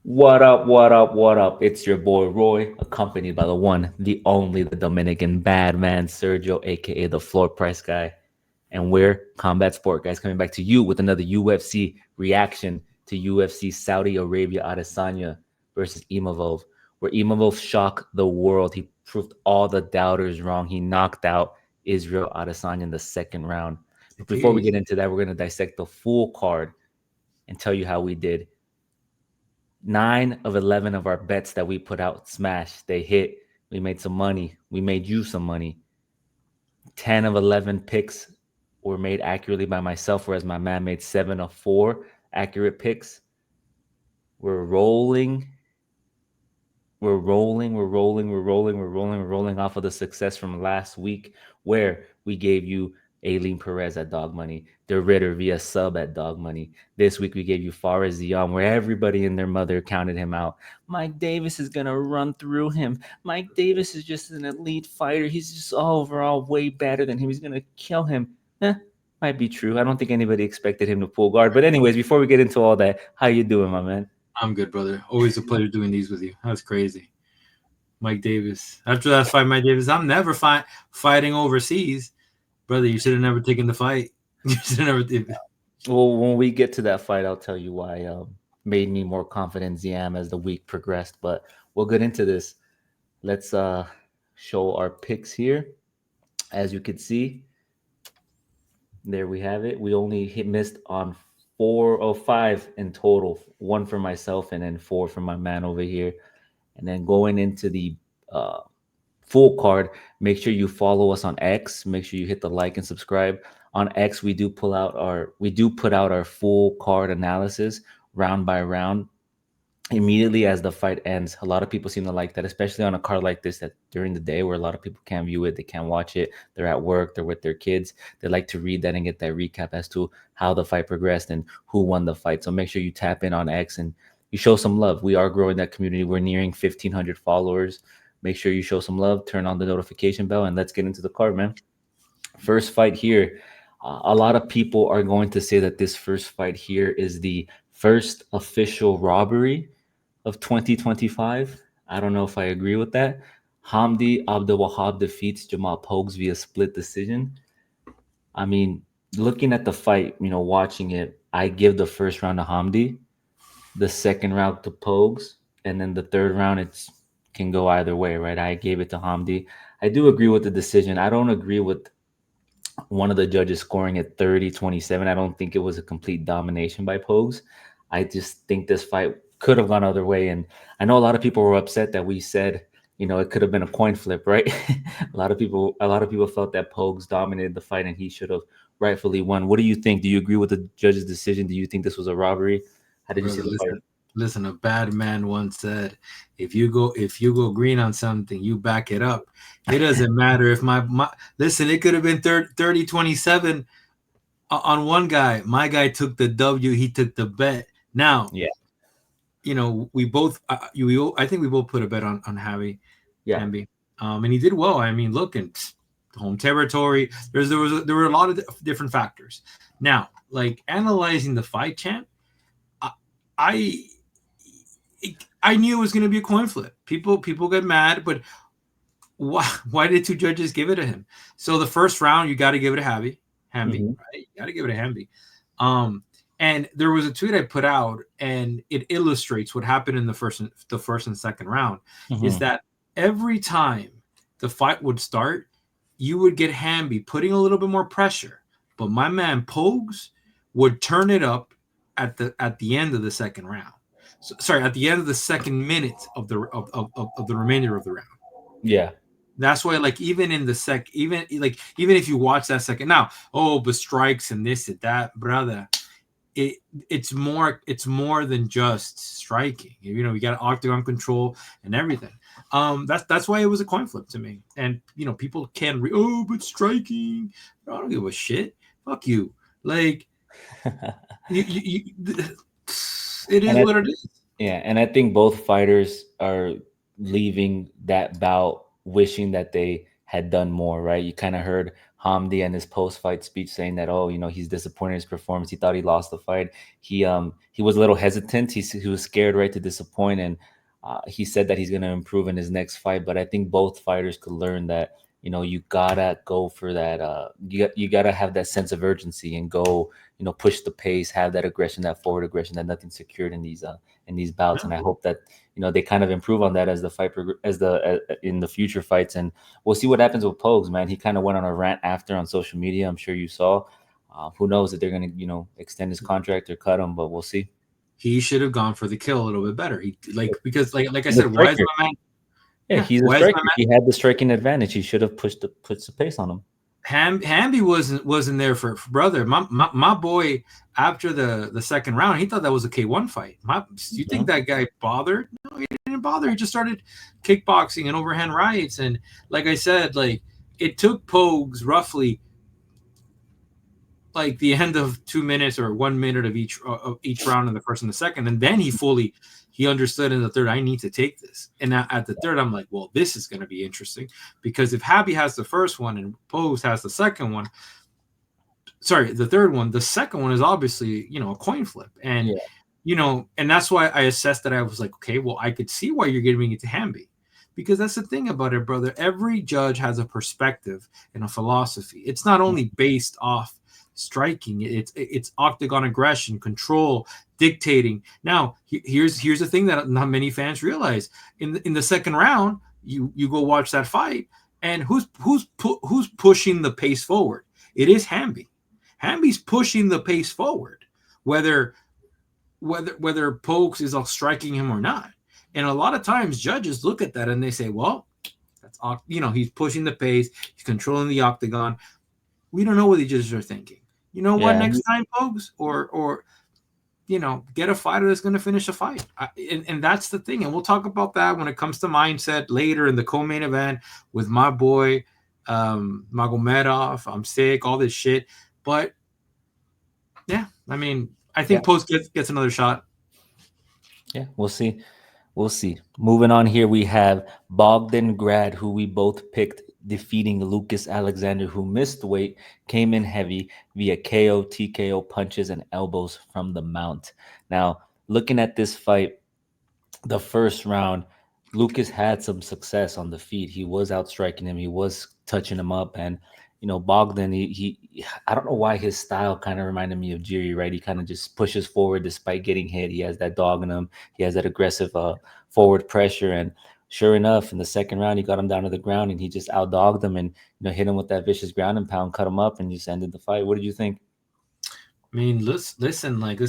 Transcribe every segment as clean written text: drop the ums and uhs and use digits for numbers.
What up, what up, what up? It's your boy Roy, accompanied by the one, the only, the Dominican bad man, Sergio, aka the floor price guy. And we're Combat Sport Guys coming back to you with another UFC reaction to UFC Saudi Arabia Adesanya versus Imavov, where Imavov shocked the world. He proved all the doubters wrong. He knocked out Israel Adesanya in the second round. But before we Peace. get into that, we're going to dissect the full card and tell you how we did. 9 of 11 of our bets that we put out smashed. They hit. We made some money. We made you some money. 10 of 11 picks were made accurately by myself, whereas my man made 7 of 4 accurate picks. We're rolling. We're rolling off of the success from last week where we gave you Aileen Perez at dog money, the Ritter via sub at dog money. This week we gave you Fares Zion, where everybody and their mother counted him out. Mike Davis is gonna run through him. Mike Davis is just an elite fighter. He's just overall way better than him. He's gonna kill him. Eh, might be true. I don't think anybody expected him to pull guard. But anyways, before we get into all that, how you doing, my man? I'm good, brother. Always a pleasure doing these with you. That's crazy. Mike Davis. After that fight, Mike Davis, I'm never fighting overseas. Brother, you should have never taken the fight. You should have never did. Well, when we get to that fight, I'll tell you why made me more confident in Ziam as the week progressed. But we'll get into this. Let's show our picks here. As you can see, there we have it. We only missed on 4 of 5 in total. One for myself and then 4 for my man over here. And then going into the uh, full card, make sure you follow us on X. Make sure you hit the like and subscribe. On X, we do put out our full card analysis round by round immediately as the fight ends. A lot of people seem to like that, especially on a card like this that during the day where a lot of people can't view it, they can't watch it, they're at work, they're with their kids. They like to read that and get that recap as to how the fight progressed and who won the fight. So make sure you tap in on X and you show some love. We are growing that community. We're nearing 1,500 followers. Make sure you show some love, turn on the notification bell, and let's get into the card, man. First fight here. A lot of people are going to say that this first fight here is the first official robbery of 2025. I don't know if I agree with that. Hamdi Abdul Wahab defeats Jamal Pogues via split decision. I mean, looking at the fight, watching it, I give the first round to Hamdi, the second round to Pogues, and then the third round it's can go either way, right? I gave it to Hamdi. I do agree with the decision. I don't agree with one of the judges scoring at 30-27. I don't think it was a complete domination by Pogues. I just think this fight could have gone other way. And I know a lot of people were upset that we said, it could have been a coin flip, right? a lot of people felt that Pogues dominated the fight and he should have rightfully won. What do you think? Do you agree with the judge's decision? Do you think this was a robbery? How did you see Brother, the fight? listen. A bad man once said, "If you go green on something, you back it up. It doesn't matter if my listen. It could have been 30-27 on one guy. My guy took the W. He took the bet. Now, Yeah, we both. I think we both put a bet on yeah. Hamby. And he did well. I mean, look, and home territory. There were a lot of different factors. Now, like analyzing the fight, champ, I I, I knew it was going to be a coin flip. People get mad, but why did two judges give it to him? So the first round, you got to give it to Hamby, Hmm. right? You got to give it to Hamby. Um, and there was a tweet I put out, and it illustrates what happened in the first and second round. Is Hmm. that every time the fight would start, you would get Hamby putting a little bit more pressure, but my man Pogues would turn it up at the end of the second round. So, sorry, at the end of the second minute of the remainder of the round. Yeah. That's why, like, even in the even if you watch that second now, oh, but strikes and this and that, brother, it it's more than just striking. You got octagon control and everything. That's why it was a coin flip to me. And people can but striking. I don't give a shit. Fuck you. Like it and is I what it is. Yeah, and I think both fighters are leaving that bout wishing that they had done more, right? You kind of heard Hamdi and his post-fight speech saying that, oh, he's disappointed in his performance. He thought he lost the fight. He was a little hesitant. He was scared, right, to disappoint, and he said that he's going to improve in his next fight. But I think both fighters could learn that you gotta go for that. You gotta have that sense of urgency and go, push the pace, have that aggression, that forward aggression that nothing's secured in these bouts. And I hope that they kind of improve on that as the fight in the future fights. And we'll see what happens with Pogues, man. He kind of went on a rant after on social media. I'm sure you saw. Who knows if they're gonna extend his contract or cut him, but we'll see. He should have gone for the kill a little bit better. Because like I He's a said, why is striker. my man? Yeah, he's a Why is striker. my man? He had the striking advantage. He should have pushed the pace on him. Hamby wasn't there for brother. My boy, after the second round, he thought that was a K1 fight. You think that guy bothered? No, he didn't bother. He just started kickboxing and overhand rights. And like I said, like it took Pogues roughly like the end of 2 minutes or 1 minute of each round in the first and the second, and then he understood in the third, I need to take this. And at the third, I'm like, well, this is going to be interesting, because if Happy has the first one and Pose has the second one, sorry, the third one, the second one is obviously a coin flip, and and that's why I assessed that. I was like, okay, well, I could see why you're giving it to Hamby. Because that's the thing about it, brother. Every judge has a perspective and a philosophy. It's not only based off striking, it's octagon aggression, control, dictating. Now here's the thing that not many fans realize. In the second round, you go watch that fight, and who's pushing the pace forward? It is Hamby. Hamby's pushing the pace forward, whether Pokes is striking him or not. And a lot of times judges look at that and they say, well, that's he's pushing the pace, he's controlling the octagon. We don't know what the judges are thinking. You know what? Next time, folks, or get a fighter that's going to finish a fight, and that's the thing. And we'll talk about that when it comes to mindset later in the co-main event with my boy Magomedov. I'm sick, all this shit, but yeah, I mean, I think Post gets another shot. Yeah, we'll see. We'll see. Moving on here, we have Bogdan Grad, who we both picked, defeating Lucas Alexander, who missed weight, came in heavy via KO, TKO, punches, and elbows from the mount. Now, looking at this fight, the first round, Lucas had some success on the feet. He was outstriking him. He was touching him up. And, Bogdan, he I don't know why his style kind of reminded me of Jiri, right? He kind of just pushes forward despite getting hit. He has that dog in him. He has that aggressive forward pressure. And sure enough, in the second round, he got him down to the ground and he just outdogged him and, hit him with that vicious ground and pound, cut him up, and just ended the fight. What did you think? I mean, let's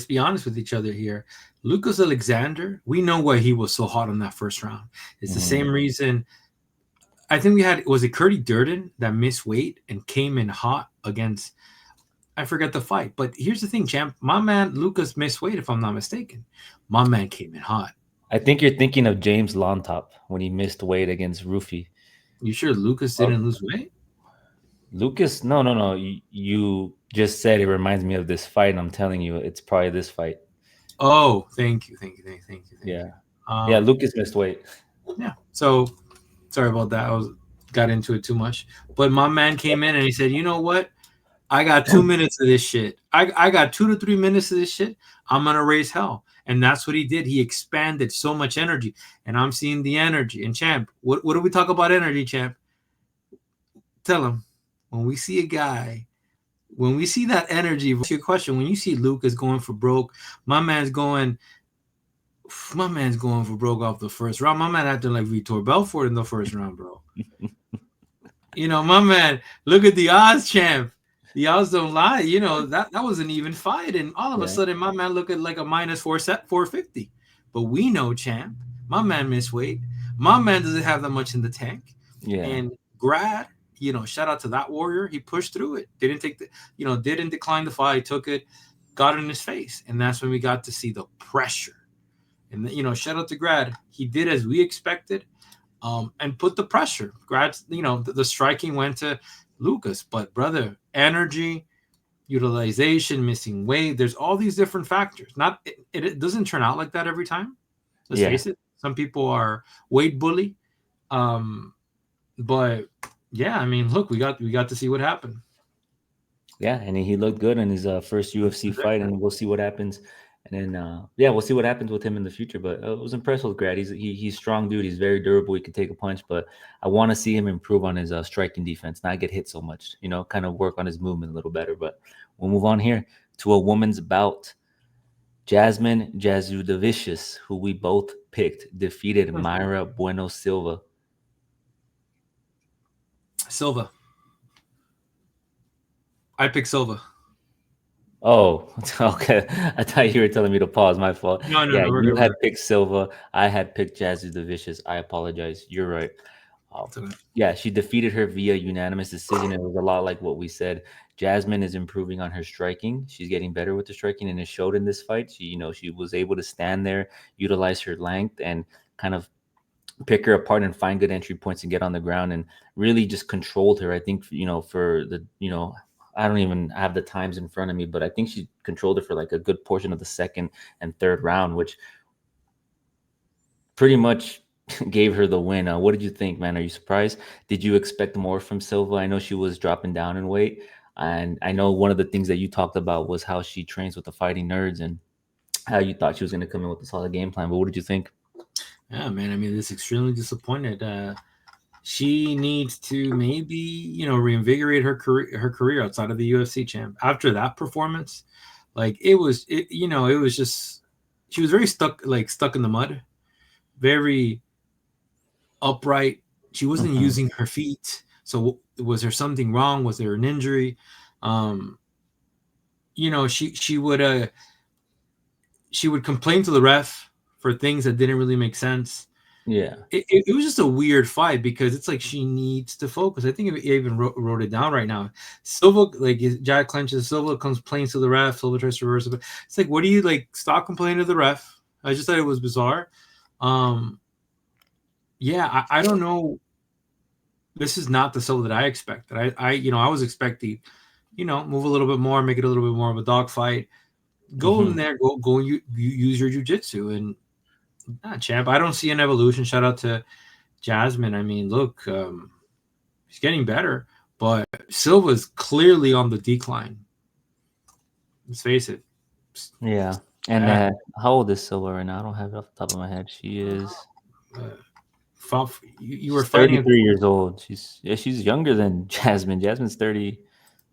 be honest with each other here. Lucas Alexander, we know why he was so hot on that first round. It's the same reason. I think was it Curdy Durden that missed weight and came in hot against, I forget the fight. But here's the thing, champ. My man Lucas missed weight, if I'm not mistaken. My man came in hot. I think you're thinking of James Lontop when he missed weight against Rufy. You sure Lucas didn't lose weight? Lucas, no. You just said it reminds me of this fight. And I'm telling you, it's probably this fight. Oh, thank you. Yeah. Yeah, Lucas missed weight. Yeah. So sorry about that. Got into it too much. But my man came in and he said, you know what? I got 2 minutes of this shit. I got 2 to 3 minutes of this shit. I'm gonna raise hell. And that's what he did. He expanded so much energy. And I'm seeing the energy. And champ, what do we talk about energy, champ? Tell him, when we see a guy, when we see that energy, what's your question? When you see Lucas going for broke, my man's going for broke off the first round. My man acting like Vitor Belfort in the first round, bro. My man, look at the odds, champ. The odds don't lie. That was an even fight. And all of a sudden, my man look at like a minus 450. But we know, champ, my man missed weight. My man doesn't have that much in the tank. Yeah. And Grad, shout out to that warrior. He pushed through it. Didn't decline the fight. Took it, got it in his face. And that's when we got to see the pressure. And, shout out to Grad. He did as we expected, and put the pressure. Grad, the striking went to Lucas. But, brother, energy, utilization, missing weight, there's all these different factors. It doesn't turn out like that every time. Let's face it. Some people are weight bully. But, yeah, I mean, look, we got to see what happened. Yeah, and he looked good in his first UFC fight, and we'll see what happens. And then, yeah, we'll see what happens with him in the future. But I was impressed with Grad. He's strong, dude. He's very durable. He can take a punch, but I want to see him improve on his striking defense, not get hit so much. You know, kind of work on his movement a little better. But we'll move on here to a woman's bout. Jasmine Jasudavicius, who we both picked, defeated Myra Bueno Silva. Silva. I pick Silva. Oh, okay. I thought you were telling me to pause. My fault. No, no, Yeah, no. We're good. you We're had good. picked Silva. I had picked Jazzy the Vicious. I apologize. You're right. Um, It's okay. yeah, she defeated her via unanimous decision. It was a lot like what we said. Jasmine is improving on her striking. She's getting better with the striking, and it showed in this fight. She was able to stand there, utilize her length, and kind of pick her apart and find good entry points and get on the ground and really just controlled her. I think, for I don't even have the times in front of me, but I think she controlled her for like a good portion of the second and third round, which pretty much gave her the win. What did you think, man? Are you surprised? Did you expect more from Silva? I know she was dropping down in weight, and I know one of the things that you talked about was how she trains with the fighting nerds and how you thought she was going to come in with a solid game plan. But what did you think? Yeah, man. I mean, this extremely disappointed. She needs to maybe reinvigorate her career outside of the UFC champ after that performance. Like it was just she was very stuck in the mud, very upright. She wasn't Mhm. using her feet. So was there something wrong? Was there an injury? Um, she would complain to the ref for things that didn't really make sense. Yeah. It was just a weird fight because it's like she needs to focus. I think I even wrote it down right now. Silva, like Jack clenches, Silva complains to the ref, Silva tries to reverse it. It's like, what do you like? Stop complaining to the ref. I just thought it was bizarre. Um, yeah, I don't know. This is not the Silva that I expected. I was expecting, move a little bit more, make it a little bit more of a dogfight. Go in Hmm. there, go use your jujitsu and champ. I don't see an evolution. Shout out to Jasmine. I mean, look, he's getting better, but Silva's clearly on the decline. Let's face it. Yeah. It's And bad. how old is Silva right now? I don't have it off the top of my head. Uh, you were She's fighting, 33 years old. She's younger than Jasmine. Jasmine's 30,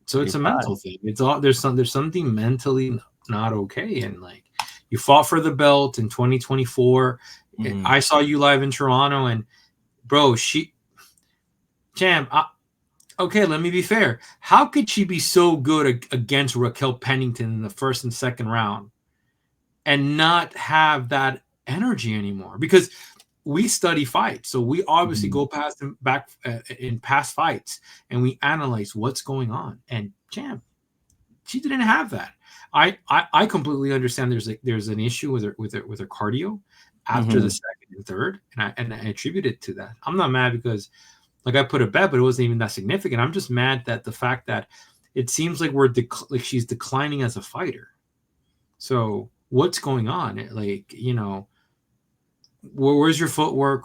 so it's a 35. mental thing. It's all there's something mentally not okay, and like you fought for the belt in 2024. Hmm. I saw you live in Toronto, and bro, champ. Okay, let me be fair. How could she be so good against Raquel Pennington in the first and second round and not have that energy anymore? Because we study fights, so we obviously Hmm. go past and back in past fights and we analyze what's going on. And champ, she didn't have that. I completely understand. There's an issue with her cardio after the Hmm. second and third, and I attribute it to that. I'm not mad because like I put a bet, but it wasn't even that significant. I'm just mad that the fact that it seems like like she's declining as a fighter. So what's going on? Like where's your footwork?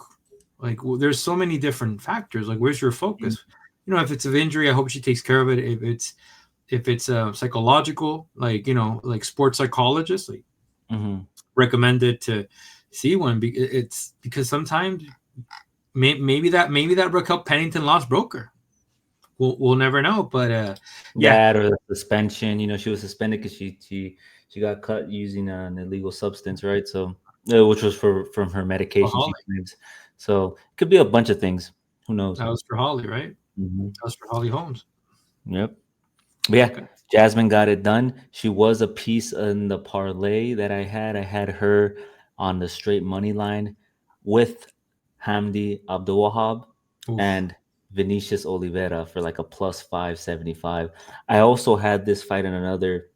Like there's so many different factors. Like where's your focus? If it's of injury, I hope she takes care of it. If it's psychological, like like sports psychologists, like Hmm. recommended to see one. It's because sometimes maybe that Raquel Pennington lost broke her. We'll never know. But yeah, That or the suspension. She was suspended because she got cut using an illegal substance, right? So, which was from her for medication she Holly. claims. So it could be a bunch of things. Who knows? That was for Holly, right? Hmm. That was for Holly Holmes. Yep. But yeah, Okay. Jasmine got it done. She was a piece in the parlay that I had. I had her on the straight money line with Hamdi Abdulwahab Oof. and Vinicius Oliveira for like a plus 575. I also had this fight in another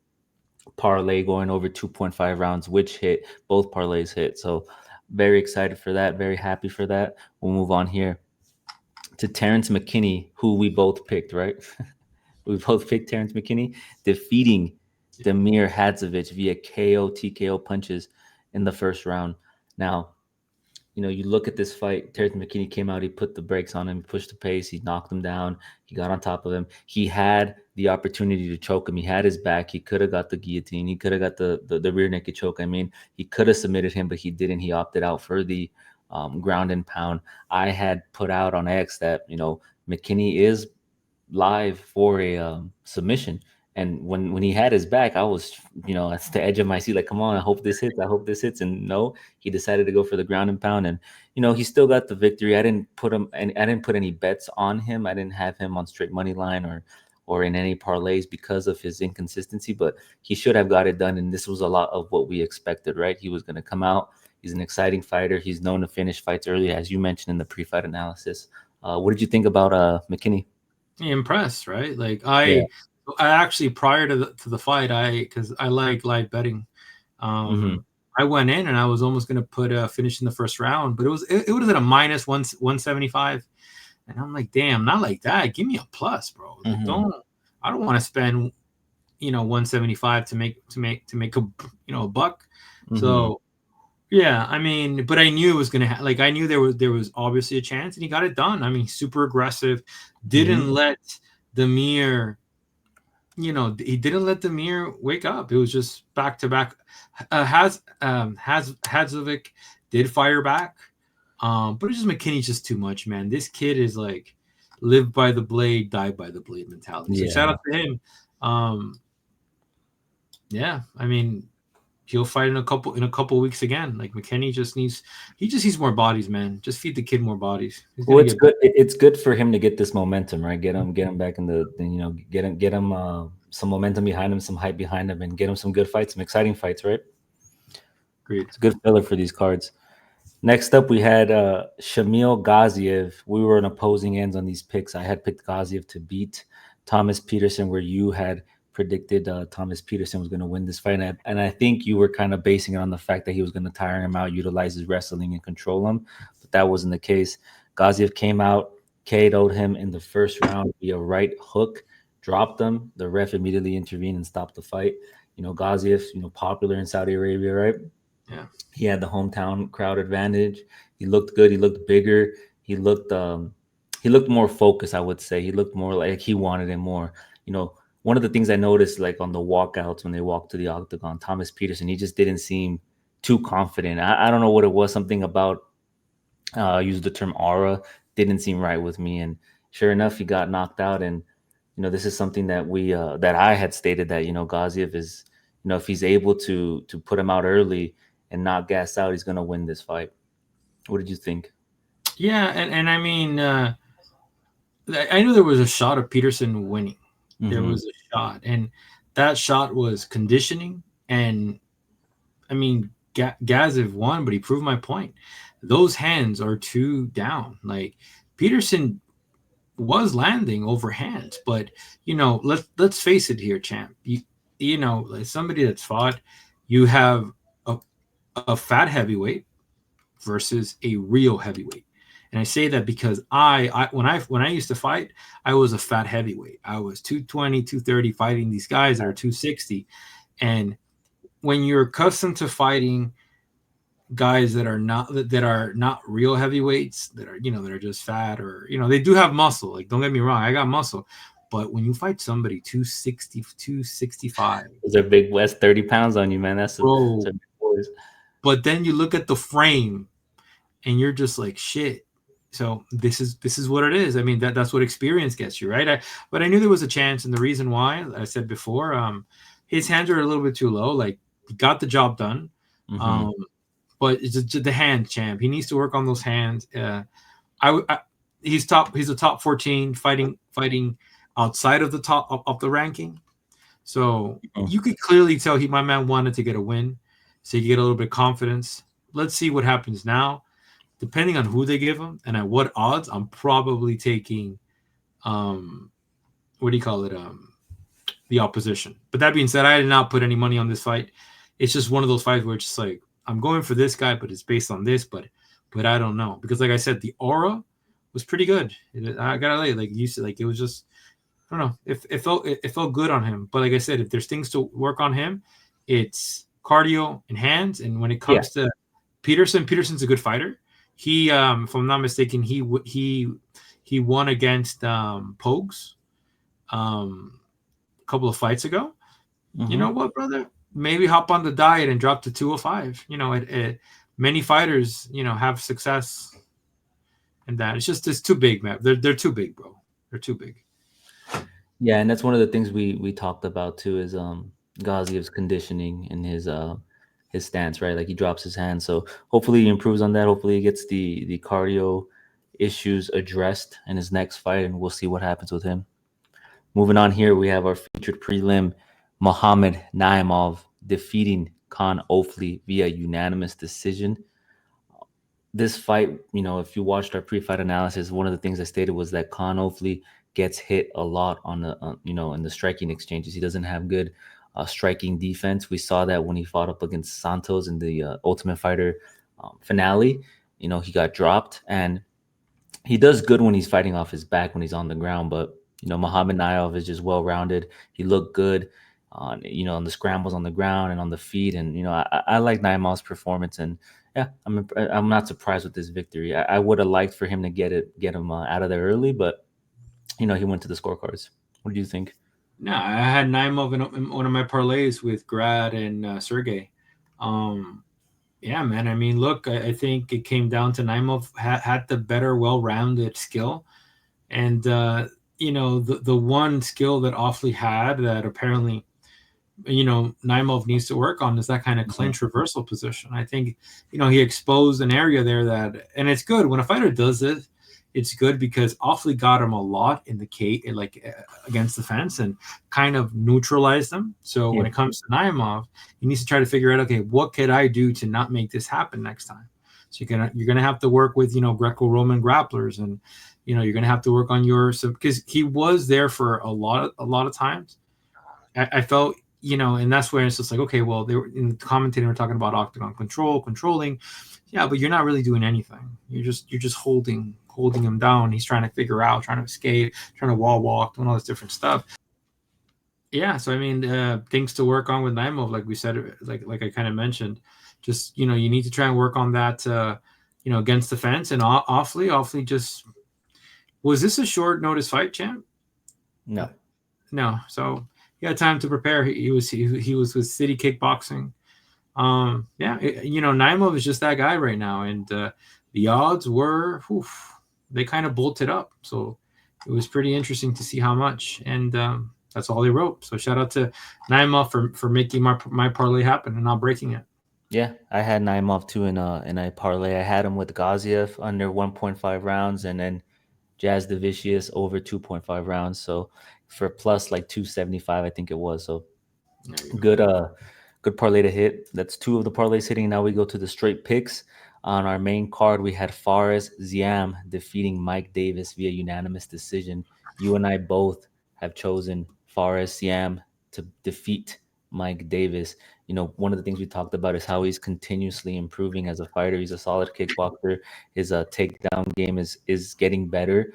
parlay going over 2.5 rounds, which hit. Both parlays hit. So very excited for that. Very happy for that. We'll move on here to Terrence McKinney, who we both picked, right? We both picked Terrence McKinney, defeating Yeah. Damir Hadzovic via KO TKO punches in the first round. Now, you look at this fight. Terrence McKinney came out. He put the brakes on him, pushed the pace. He knocked him down. He got on top of him. He had the opportunity to choke him. He had his back. He could have got the guillotine. He could have got the rear naked choke. I mean, he could have submitted him, but he didn't. He opted out for the ground and pound. I had put out on X that, McKinney is live for a submission. And when he had his back, I was, at the edge of my seat, like, come on, I hope this hits. I hope this hits. And no, he decided to go for the ground and pound. And, he still got the victory. I didn't put him, and I didn't put any bets on him. I didn't have him on straight money line or in any parlays because of his inconsistency, but he should have got it done. And this was a lot of what we expected, right? He was going to come out. He's an exciting fighter. He's known to finish fights early, as you mentioned in the pre-fight analysis. What did you think about McKinney? Impressed, right? Like Yeah. I actually, prior to the fight, because I like live betting, Mm-hmm. I went in and I was almost gonna put a finish in the first round, but it was at a minus 175, and I'm like, damn, not like that. Give me a plus, bro. Like, Mm-hmm. I don't want to spend 175 to make a a buck. Mm-hmm. So yeah, I mean, but I knew it was gonna like I knew there was obviously a chance, and he got it done. I mean, super aggressive, Mm-hmm. didn't let the mirror he didn't let the mirror wake up. It was just back to back. Hadzovic did fire back, but it's just McKinney's just too much, man. This kid is like live by the blade, die by the blade mentality. So shout Yeah. out to him. Yeah, I mean, he'll fight in a couple weeks again. Like McKinney he just needs more bodies, man. Just feed the kid more bodies. He's Well, gonna it's get better. good. It's good for him to get this momentum, right? Get him back in get him some momentum behind him, some hype behind him, and get him some good fights, some exciting fights, right? Agreed. It's a good filler for these cards. Next up, we had Shamil Gaziev. We were on opposing ends on these picks. I had picked Gaziev to beat Thomas Peterson, where you had predicted Thomas Peterson was going to win this fight. And I think you were kind of basing it on the fact that he was going to tire him out, utilize his wrestling, and control him. But that wasn't the case. Gaziev came out, KO'd him in the first round via right hook, dropped him. The ref immediately intervened and stopped the fight. Gaziev, popular in Saudi Arabia, right? Yeah. He had the hometown crowd advantage. He looked good. He looked bigger. He looked more focused, I would say. He looked more like he wanted it more. One of the things I noticed, like on the walkouts when they walked to the octagon, Thomas Peterson, he just didn't seem too confident. I don't know what it was. Something about use the term aura didn't seem right with me. And sure enough, he got knocked out. And this is something that I had stated that Gaziev is, if he's able to put him out early and not gas out, he's gonna win this fight. What did you think? Yeah, and I mean, I knew there was a shot of Peterson winning. There Mm-hmm. was a shot, and that shot was conditioning. And I mean, Gaziv won, but he proved my point. Those hands are too down. Like Peterson was landing over hands, but let's face it here, champ. Like somebody that's fought, you have a, a fat heavyweight versus a real heavyweight. And I say that because when I used to fight, I was a fat heavyweight. I was 220, 230 fighting these guys that are 260. And when you're accustomed to fighting guys that are not real heavyweights, that are just fat, or they do have muscle. Like, don't get me wrong, I got muscle. But when you fight somebody 260, 265, Those are big West 30 pounds on you, man. That's bro, a big boys. but then you look at the frame and you're just like, shit. So this is what it is. I mean, that's what experience gets you, right? But I knew there was a chance, and the reason why I said before, his hands are a little bit too low. Like, he got the job done, Mm-hmm. um, but it's just the hand champ. He needs to work on those hands. He's a top 14 fighting outside of the top of the ranking. So you could clearly tell my man wanted to get a win, so you get a little bit of confidence. Let's see what happens now. Depending on who they give him and at what odds, I'm probably taking, what do you call it? The opposition. But that being said, I did not put any money on this fight. It's just one of those fights where it's just like, I'm going for this guy, but it's based on this. But I don't know, because like I said, the aura was pretty good. I gotta lay, like you said, like it was just, I don't know. It felt good on him. But like I said, if there's things to work on him, it's cardio and hands. And when it Yeah. comes to Peterson's a good fighter. He, if I'm not mistaken, he won against Pogues. couple of fights ago. You know Mm-hmm. what, brother? Maybe hop on the diet and drop to 205. Many fighters, have success in that. It's too big, man. They're too big, bro. They're too big. Yeah, and that's one of the things we talked about too is Ghaziev's conditioning and his stance, right? Like he drops his hand. So hopefully he improves on that. Hopefully he gets the cardio issues addressed in his next fight, and we'll see what happens with him. Moving on here, we have our featured prelim, Muhammad Naimov defeating Khan Ofli via unanimous decision. This fight, if you watched our pre-fight analysis, one of the things I stated was that Khan Ofli gets hit a lot on the, in the striking exchanges. He doesn't have good striking defense. We saw that when he fought up against Santos in the Ultimate Fighter finale. He got dropped, and he does good when he's fighting off his back when he's on the ground. But Muhammad Naimov is just well rounded. He looked good on the scrambles on the ground and on the feet, and I like Naimov's performance, and yeah, I'm not surprised with this victory. I would have liked for him to get him out of there early, but he went to the scorecards. What do you think? No, I had Naimov in one of my parlays with Grad and Sergey. Um, yeah, man. I mean, look, I think it came down to Naimov had the better, well-rounded skill, and the one skill that Offley had that apparently Naimov needs to work on is that kind of Mhm. clinch reversal position. I think he exposed an area there that, and it's good when a fighter does it. It's good because Offley got him a lot in the cage, like against the fence, and kind of neutralized them. So Yeah, when it comes to Naimov, he needs to try to figure out, okay, what could I do to not make this happen next time? So you're gonna have to work with Greco-Roman grapplers, and you're gonna have to work on your, because he was there for a lot of times. I felt, and that's where it's just like, okay, well, they were in the commentator were talking about octagon controlling, yeah, but you're not really doing anything. You're just holding him down. He's trying to figure out, trying to escape, trying to wall walk, doing all this different stuff. Yeah, so I mean, things to work on with Naimov, like we said, like I kind of mentioned, just you need to try and work on that, against the fence, and awfully just, was this a short notice fight, champ? no, No, so he had time to prepare. He was with City Kickboxing. Yeah, Naimov is just that guy right now, and the odds were, they kind of bolted up. So it was pretty interesting to see how much, and that's all they wrote. So shout out to Naimov for making my parlay happen and not breaking it. yeah, I had Naimov too in a parlay. I had him with Gaziev under 1.5 rounds, and then Jazz Devicius over 2.5 rounds. So for plus like 275, I think it was. So There you go. good good parlay to hit. That's two of the parlays hitting. Now we go to the straight picks. On our main card, we had Fares Ziam defeating Mike Davis via unanimous decision. You and I both have chosen Fares Ziam to defeat Mike Davis. One of the things we talked about is how he's continuously improving as a fighter. He's a solid kickboxer. His takedown game is getting better.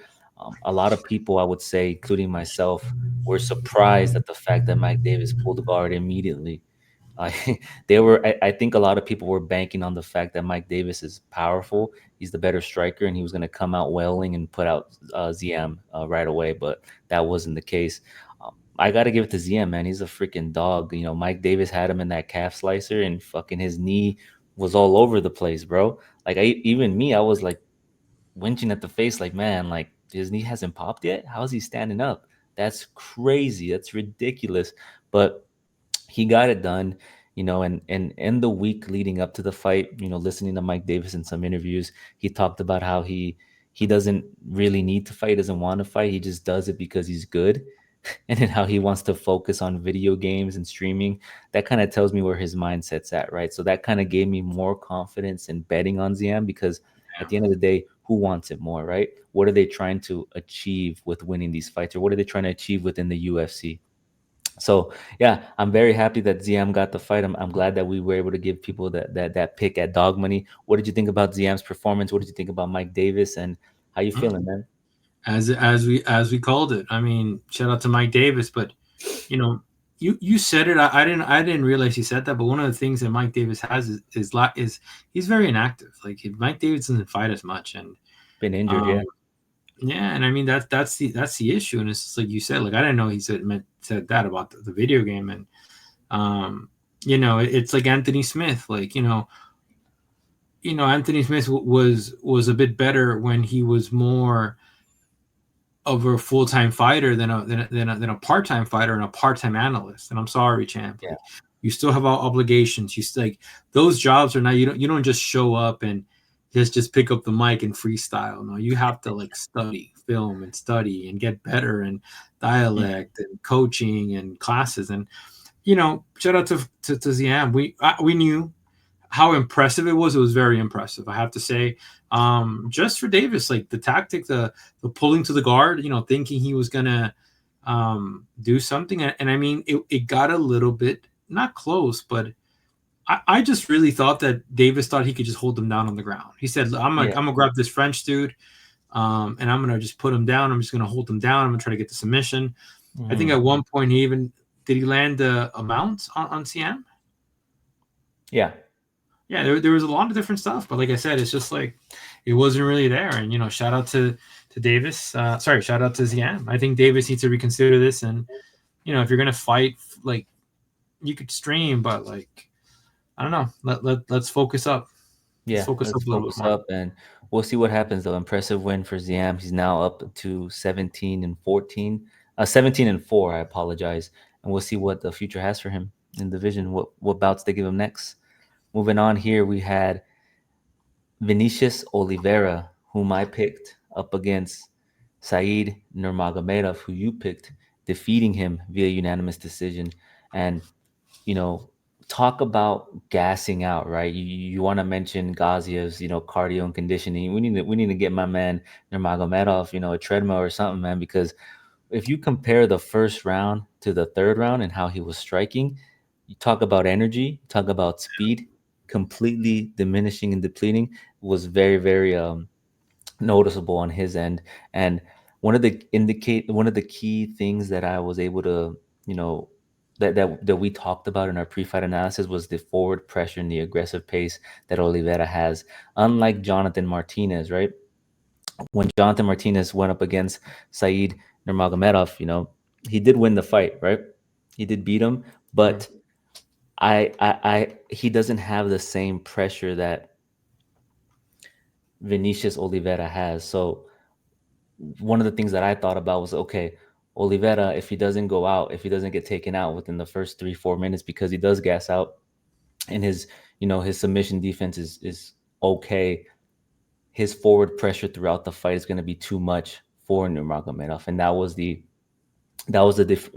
A lot of people, I would say, including myself, were surprised at the fact that Mike Davis pulled guard immediately. I I think a lot of people were banking on the fact that Mike Davis is powerful. He's the better striker, and he was going to come out wailing and put out ZM right away. But that wasn't the case. I got to give it to ZM, man. He's a freaking dog. Mike Davis had him in that calf slicer, and fucking his knee was all over the place, bro. Like even me, I was like winching at the face, like, man, like his knee hasn't popped yet. How's he standing up? That's crazy. That's ridiculous. But he got it done, and in the week leading up to the fight, listening to Mike Davis in some interviews, he talked about how he doesn't really need to fight, he doesn't want to fight, he just does it because he's good. And then how he wants to focus on video games and streaming. That kind of tells me where his mindset's at, right? So that kind of gave me more confidence in betting on Ziam, because at the end of the day, who wants it more, right? What are they trying to achieve with winning these fights, or what are they trying to achieve within the UFC? So yeah, I'm very happy that ZM got the fight. I'm glad that we were able to give people that pick at dog money. What did you think about ZM's performance? What did you think about Mike Davis, and how you Yeah. feeling, man? As we called it. I mean, shout out to Mike Davis, but you know, you said it. I didn't realize you said that. But one of the things that Mike Davis has is he's very inactive. Like Mike Davis doesn't fight as much, and Been injured, um, yeah. Yeah, and I mean that's the issue, and it's just like you said. Like I didn't know he said that about the video game, and um, it's like Anthony Smith. Like Anthony Smith was a bit better when he was more of a full time fighter than a part time fighter and a part time analyst. And I'm sorry, champ. Yeah. Like you still have obligations. Like those jobs are not. You don't just show up and just pick up the mic and freestyle. No, you have to like study film and study and get better and Mm. dialect and coaching and classes. And shout out to Ziam. We knew how impressive it was. It was very impressive, I have to say. Just for Davis, like the tactic, the pulling to the guard, thinking he was gonna do something, and I mean, it got a little bit not close, but I just really thought that Davis thought he could just hold him down on the ground. He said, Yeah. I'm gonna grab this French dude, and I'm gonna just put him down. I'm just gonna hold him down. I'm gonna try to get the submission." I think Hmm. at one point he even did he land a mount on CM? Yeah. Yeah, there was a lot of different stuff, but like I said, it's just like it wasn't really there. And shout out to Davis. Shout out to Ziam. I think Davis needs to reconsider this. And if you're gonna fight, like you could stream, but like I don't know. Let's focus up. Let's Yeah. focus Let's up a little bit focus more. up and we'll see what happens though. Impressive win for Ziam. He's now up to 17 and 14. 17 and 4, I apologize. And we'll see what the future has for him in the division. What bouts they give him next. Moving on here, we had Vinicius Oliveira, whom I picked, up against Said Nurmagomedov, who you picked, defeating him via unanimous decision. And, you know, talk about gassing out, right? You want to mention Gaziev's, cardio and conditioning. We need to get my man Nurmagomedov, a treadmill or something, man, because if you compare the first round to the third round and how he was striking, you talk about energy, talk about speed, completely diminishing and depleting was very, very noticeable on his end. And one of the key things that I was able to, you know, that we talked about in our pre-fight analysis was the forward pressure and the aggressive pace that Oliveira has. Unlike Jonathan Martinez, right? When Jonathan Martinez went up against Said Nurmagomedov, he did win the fight, right? He did beat him, Mm. but he doesn't have the same pressure that Vinicius Oliveira has. So one of the things that I thought about was, okay, Oliveira, if he doesn't go out, if he doesn't get taken out within the first 3-4 minutes, because he does gas out, and his submission defense is okay, his forward pressure throughout the fight is going to be too much for Nurmagomedov, and that was the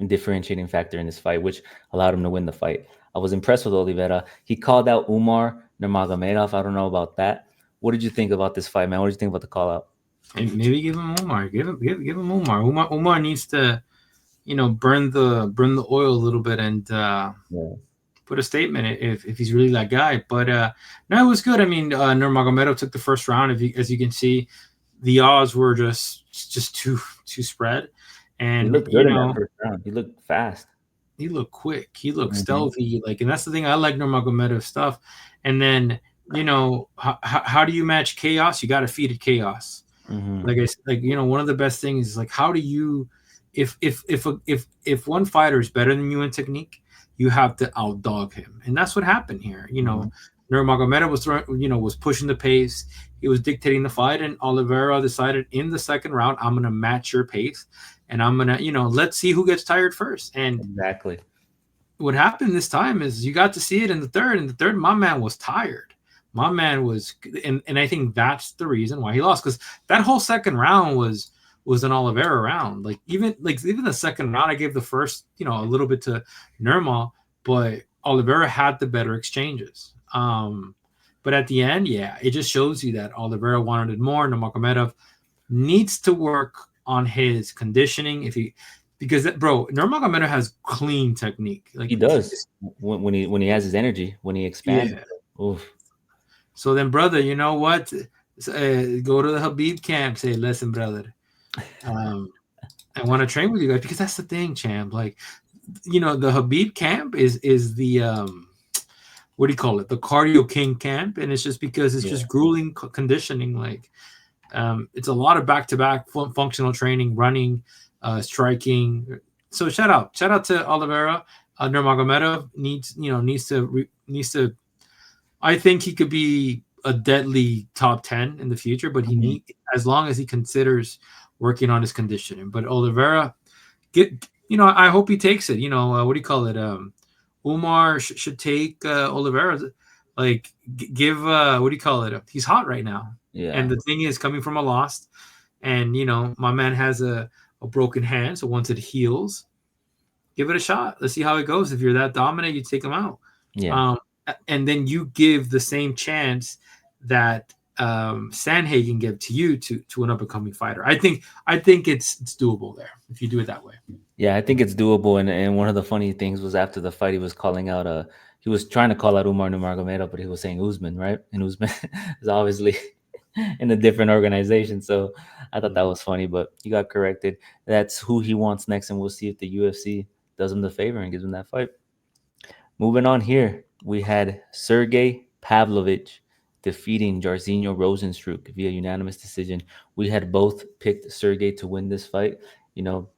differentiating factor in this fight, which allowed him to win the fight. I was impressed with Oliveira. He called out Umar Nurmagomedov. I don't know about that. What did you think about this fight, man? What did you think about the call out? And maybe give him Umar. Give him Umar. Umar needs to burn the oil a little bit and Yeah, put a statement if he's really that guy. But no, it was good. I mean, Nurmagomedov took the first round. As you can see, the odds were just too spread, he and looked good in that first round. He looked fast. he looked quick. He looked Hmm. stealthy. Like, and that's the thing I like Nurmagomedov stuff. And then how do you match chaos? You got to feed it chaos. Hmm. Like one of the best things is like how do you if one fighter is better than you in technique, you have to outdog him, and that's what happened here. Hmm. Nurmagomedov was pushing the pace, he was dictating the fight, and Oliveira decided in the second round, I'm gonna match your pace, and I'm gonna let's see who gets tired first. And Exactly. what happened this time is you got to see it in the third. In the third, my man was tired. My man was, and I think that's the reason why he lost, because that whole second round was an Oliveira round. Even the second round, I gave the first a little bit to Nurma, but Oliveira had the better exchanges. But at the end, yeah, it just shows you that Oliveira wanted it more. Nurmagomedov needs to work on his conditioning because bro, Nurmagomedov has clean technique. Like He does when he has his energy, when he expands. yeah. Oof. So then, brother, you know what? Go to the Habib camp. Say, listen, brother, um, I want to train with you guys, because that's the thing, champ. Like, the Habib camp is the what do you call it? The cardio king camp, and it's just because it's Yeah. just grueling conditioning. Like, It's a lot of back-to-back functional training, running, striking. So shout out to Oliveira. Nurmagomedov needs to. I think he could be a deadly top 10 in the future, but Mhm. as long as he considers working on his conditioning. But Oliveira, I hope he takes it. What do you call it? Umar should take Oliveira. Like, give what do you call it? He's hot right now, and Yeah. the thing is, coming from a loss, and my man has a broken hand, so once it heals, give it a shot. Let's see how it goes. If you're that dominant, you take him out. Yeah. Um, and then you give the same chance that Sanhagen gave to you to an up and coming fighter. I think it's doable there if you do it that way. Yeah, I think it's doable. And one of the funny things was after the fight, he was calling out he was trying to call out Umar Nurmagomedov, but he was saying Usman, right? And Usman is obviously in a different organization. So I thought that was funny, but he got corrected. That's who he wants next, and we'll see if the UFC does him the favor and gives him that fight. Moving on here, we had Sergey Pavlovich defeating Jairzinho Rosenstruck via unanimous decision. We had both picked Sergey to win this fight. You know,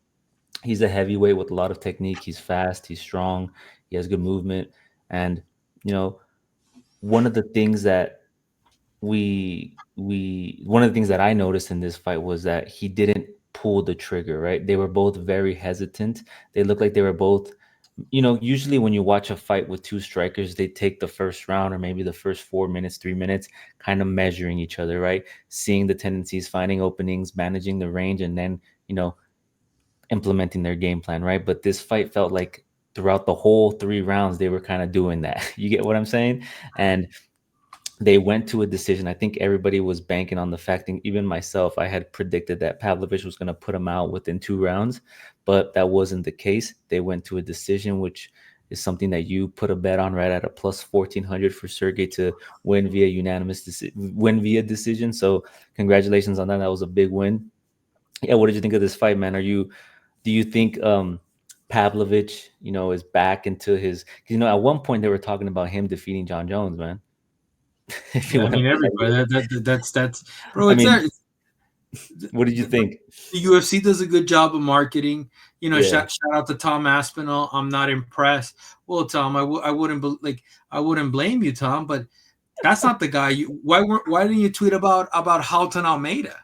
he's a heavyweight with a lot of technique. He's fast, he's strong, he has good movement. And, you know, one of the things that one of the things that I noticed in this fight was that he didn't pull the trigger, right? They were both very hesitant. They looked like they were both, usually when you watch a fight with two strikers, they take the first round or maybe the first 4 minutes, 3 minutes, kind of measuring each other, right? Seeing the tendencies, finding openings, managing the range, and then, you know, implementing their game plan, right? But this fight felt like throughout the whole 3 rounds, they were kind of doing that. You get what I'm saying? And they went to a decision. I think everybody was banking on the fact, and even myself, I had predicted that Pavlovich was going to put him out within 2 rounds, but that wasn't the case. They went to a decision, which is something that you put a bet on right at a plus 1400 for Sergey to win via decision. So congratulations on that. That was a big win. Yeah, what did you think of this fight, man? Do you think Pavlovich, is back into his? 'Cause, at one point they were talking about him defeating John Jones, man. If you Yeah, I want to mean play that everybody. game. That's bro. I It's there. mean, what did you think? The UFC does a good job of marketing. Yeah, Shout out to Tom Aspinall. I'm not impressed. Well, Tom, I wouldn't blame you, Tom, but that's not the guy. Why didn't you tweet about Halton Almeida?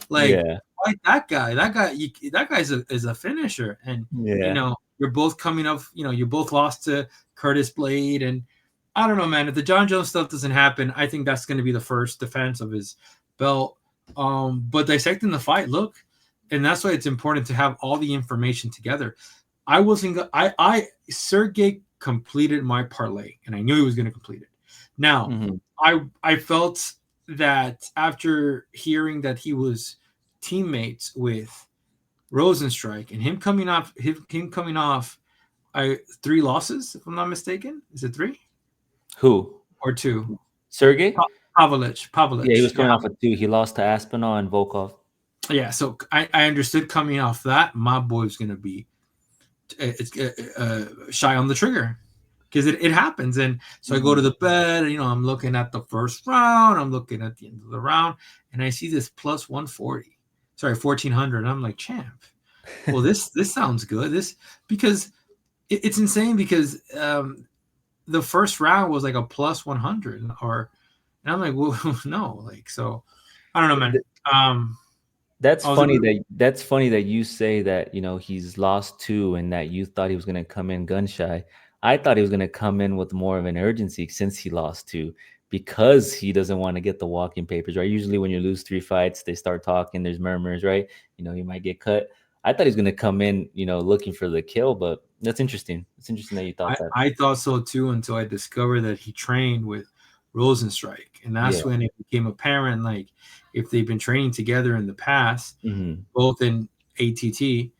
Like, yeah, fight that guy. That guy's is a finisher, and yeah. you're both coming up. You both lost to Curtis Blade, and I don't know, man. If the John Jones stuff doesn't happen, I think that's going to be the first defense of his belt. But dissecting the fight, look, and that's why it's important to have all the information together. I wasn't. I Sergey completed my parlay, and I knew he was going to complete it. Now, Hmm. I felt that after hearing that he was teammates with Rosenstrike and him coming off, 3 losses, if I'm not mistaken. Is it 3 Who? or 2? Sergey? Yeah, he Pavlich. was Yeah, coming off a two. He lost to Aspinall and Volkov. yeah. So I understood coming off that my boy's gonna be it's shy on the trigger because it happens. And so I go to Hmm. the bed. I'm looking at the first round. I'm looking at the end of the round, and I see this plus 140. Sorry, 1400. And I'm like, champ. Well, this sounds good. This because it's insane because the first round was like a plus 100 and I'm like, well, no, like so. I don't know, man. Um, That's I was funny that you say that, he's lost two and that you thought he was gonna come in gun shy. I thought he was gonna come in with more of an urgency since he lost two because he doesn't want to get the walking papers, right? Usually when you lose 3 fights, they start talking, there's murmurs, right? You might get cut. I thought he was gonna come in, looking for the kill, but that's interesting. It's interesting that you thought that. I thought so too until I discovered that he trained with Rosenstrike, and Yeah. that's when it became apparent. Like, if they've been training together in the past, Hmm. both in ATT,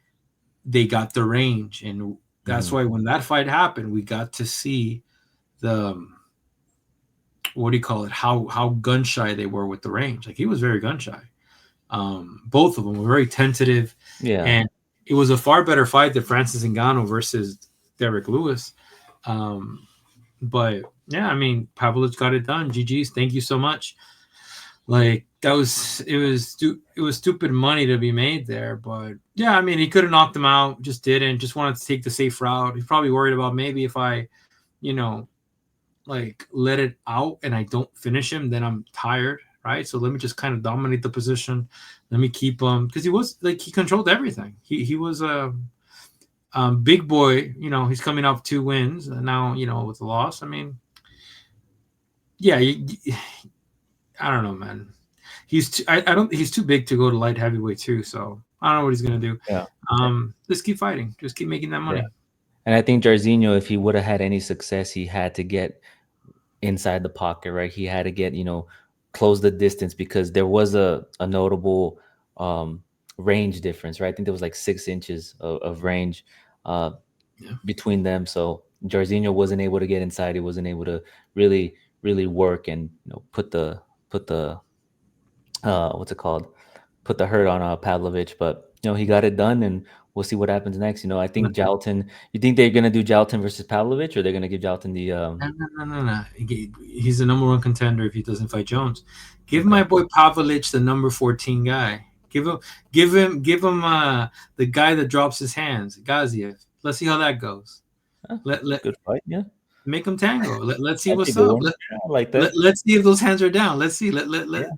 they got the range, and that's Hmm. why when that fight happened, we got to see the what do you call it? How gun shy they were with the range. Like, he was very gun shy. Both of them were very tentative, Yeah. and it was a far better fight than Francis Ngannou versus Derek Lewis. Um, but yeah, I mean, Pavlovich got it done. GG's. Thank you so much. Like, it was stupid money to be made there. But yeah, I mean, he could have knocked him out, just didn't. Just wanted to take the safe route. He's probably worried about maybe if I, you know, like let it out and I don't finish him, then I'm tired, right? So let me just kind of dominate the position. Let me keep him because he was like he controlled everything. He was a big boy. You know, he's coming off 2 wins and now with the loss. I mean, yeah, I don't know, man. I don't he's too big to go to light heavyweight too. So I don't know what he's gonna do. Yeah. Just keep fighting. Just keep making that Yeah. money. And I think Jairzinho, if he would have had any success, he had to get inside the pocket, right? He had to get, close the distance because there was a notable um, range difference, right? I think there was like 6 inches of range uh, Yeah. between them. So Jairzinho wasn't able to get inside. He wasn't able to really, really work and put the what's it called? Put the hurt on Pavlovich. But he got it done, and we'll see what happens next. I think Jalton. You think they're gonna do Jalton versus Pavlovich, or they're gonna give Jalton the No. He's the number one contender if he doesn't fight Jones. Give Okay. my boy Pavlich the number 14 guy. Give him the guy that drops his hands, Gaziev. Let's see how that goes. Huh, Let good fight, yeah. make him tango. Let's see That's a what's good up. one. Yeah, I like that. Let's see if those hands are down. Let's see. Let Yeah,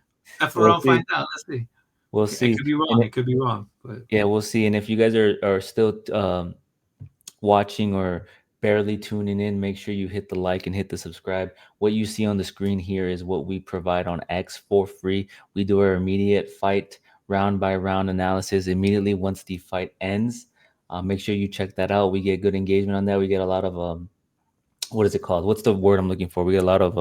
F we'll around, see. find out. Let's see. We'll It see. could be wrong. And It could be wrong. But yeah, we'll see. And if you guys are still watching or barely tuning in, make sure you hit the like and hit the subscribe. What you see on the screen here is what we provide on X for free. We do our immediate fight round by round analysis immediately once the fight ends. Make sure you check that out. We get good engagement on that. We get a lot of what is it called? What's the word I'm looking for? We get a lot of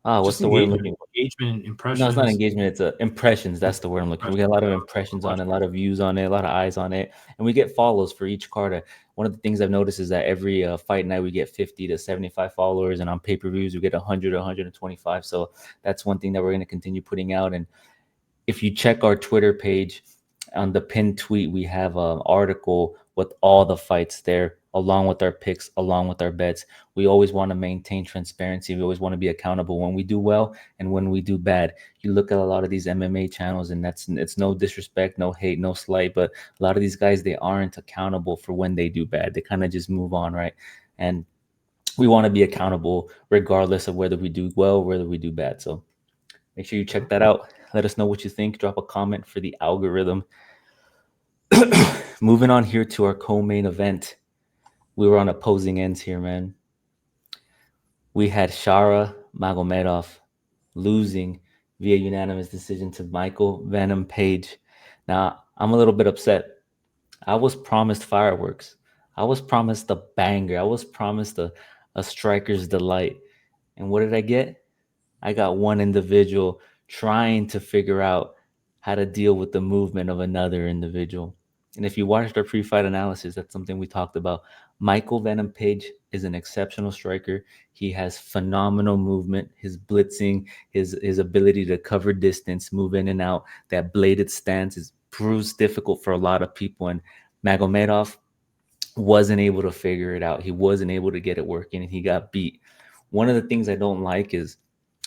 what's just the word I'm engagement, looking for? engagement, No, it's not impressions. engagement. It's impressions. That's the word I'm looking for. We get a lot of impressions on Watch it, a lot of views on it, a lot of eyes on it, and we get follows for each card. One of the things I've noticed is that every fight night we get 50 to 75 followers, and on pay per views we get 100 or 125. So that's one thing that we're going to continue putting out. And if you check our Twitter page on the pinned tweet, we have an article with all the fights there, along with our picks, along with our bets. We always want to maintain transparency. We always want to be accountable when we do well and when we do bad. You look at a lot of these MMA channels, and it's no disrespect, no hate, no slight, but a lot of these guys, they aren't accountable for when they do bad. They kind of just move on, right? And we want to be accountable regardless of whether we do well, whether we do bad. So make sure you check that out. Let us know what you think. Drop a comment for the algorithm. Moving on here to our co-main event. We were on opposing ends here, man. We had Shara Magomedov losing via unanimous decision to Michael Venom Page. Now, I'm a little bit upset. I was promised fireworks. I was promised a banger. I was promised a striker's delight. And what did I get? I got one individual trying to figure out how to deal with the movement of another individual. And if you watched our pre-fight analysis, that's something we talked about. Michael Venom Page is an exceptional striker. He has phenomenal movement, his blitzing, his ability to cover distance, move in and out. That bladed stance is proves difficult for a lot of people. And Magomedov wasn't able to figure it out. He wasn't able to get it working, and he got beat. One of the things I don't like is,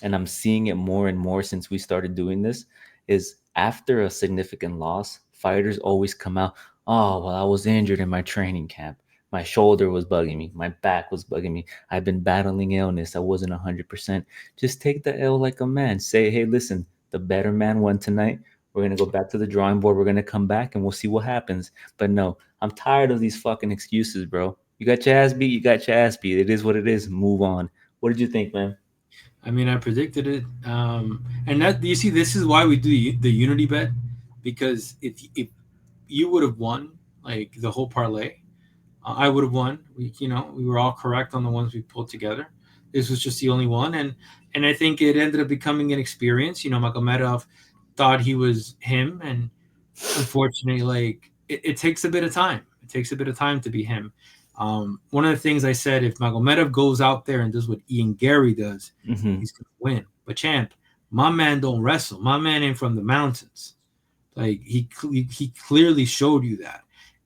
and I'm seeing it more and more since we started doing this, is after a significant loss, fighters always come out, oh, well, I was injured in my training camp. My shoulder was bugging me. My back was bugging me. I've been battling illness. I wasn't 100%. Just take the L like a man. Say, hey, listen, the better man won tonight. We're going to go back to the drawing board. We're going to come back and we'll see what happens. But no, I'm tired of these fucking excuses, bro. You got your ass beat. You got your ass beat. It is what it is. Move on. What did you think, man? I mean, I predicted it, and that you see, this is why we do the unity bet, because if you would have won like the whole parlay, I would have won. We were all correct on the ones we pulled together. This was just the only one, and I think it ended up becoming an experience. Magomedov thought he was him, and unfortunately, like it takes a bit of time. It takes a bit of time to be him. One of the things I said, if Magomedov goes out there and does what Ian Gary does, Mm-hmm. he's gonna win. But champ, my man don't wrestle. My man ain't from the mountains. Like he clearly showed you that,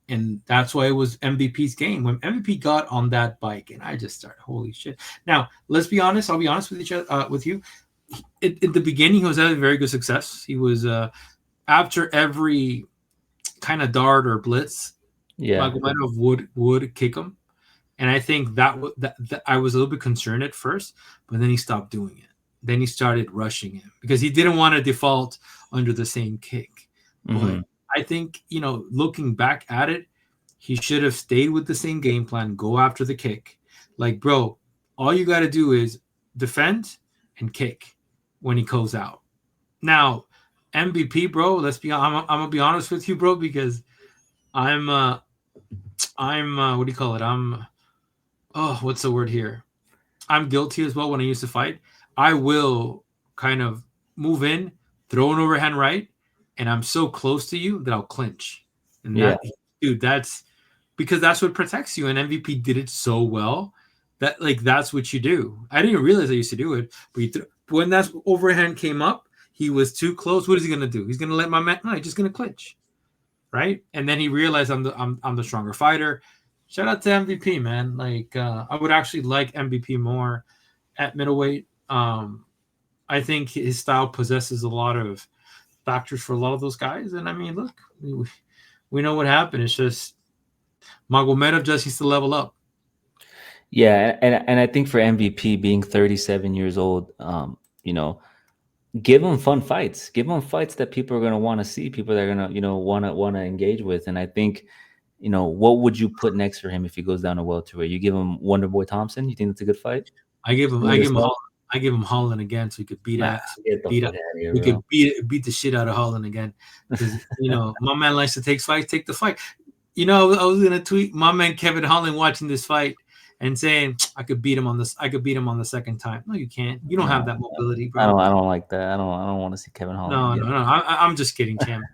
and that's why it was MVP's game. When MVP got on that bike, and I just started, holy shit. Now let's be honest. I'll be honest with with you. in the beginning, he was having very good success. He was after every kind of dart or blitz, Yeah. Magomedov would kick him, and I think that I was a little bit concerned at first, but then he stopped doing it. Then he started rushing him because he didn't want to default under the same kick. But Hmm. I think, looking back at it, he should have stayed with the same game plan, go after the kick. Like, bro, all you got to do is defend and kick when he goes out. Now, MVP, bro, I'm gonna be honest with you, bro, because I'm what do you call it? What's the word here? I'm guilty as well when I used to fight. I will kind of move in, throw an overhand right, and I'm so close to you that I'll clinch. And Yeah. dude, that's because that's what protects you. And MVP did it so well that that's what you do. I didn't realize I used to do it, but when that overhand came up, he was too close. What is he gonna do? He's gonna let my man? No, he's just gonna clinch, right? And then he realized I'm the stronger fighter. Shout out to MVP, man. I would actually like MVP more at middleweight. I think his style possesses a lot of factors for a lot of those guys. And I mean, look, we know what happened. It's just Magomedov just needs to level up. Yeah, and I think for MVP being 37 years old, give him fun fights. Give him fights that people are gonna want to see. People that are gonna, wanna engage with. And I think, what would you put next for him if he goes down to welterweight? You give him Wonderboy Thompson. You think that's a good fight? I Similar give him stuff? Holland. I give him Holland again, so he could Nah, get the beat up, fuck out of here, we bro. could beat the shit out of Holland again. Because my man likes to take fights, take the fight. I was gonna tweet my man Kevin Holland watching this fight and saying I could beat him on this. I could beat him on the second time. No, you can't. You don't have No, that mobility, I bro. don't. I don't like that. I don't want to see Kevin Holland No, again. no, no. I'm just kidding, champ.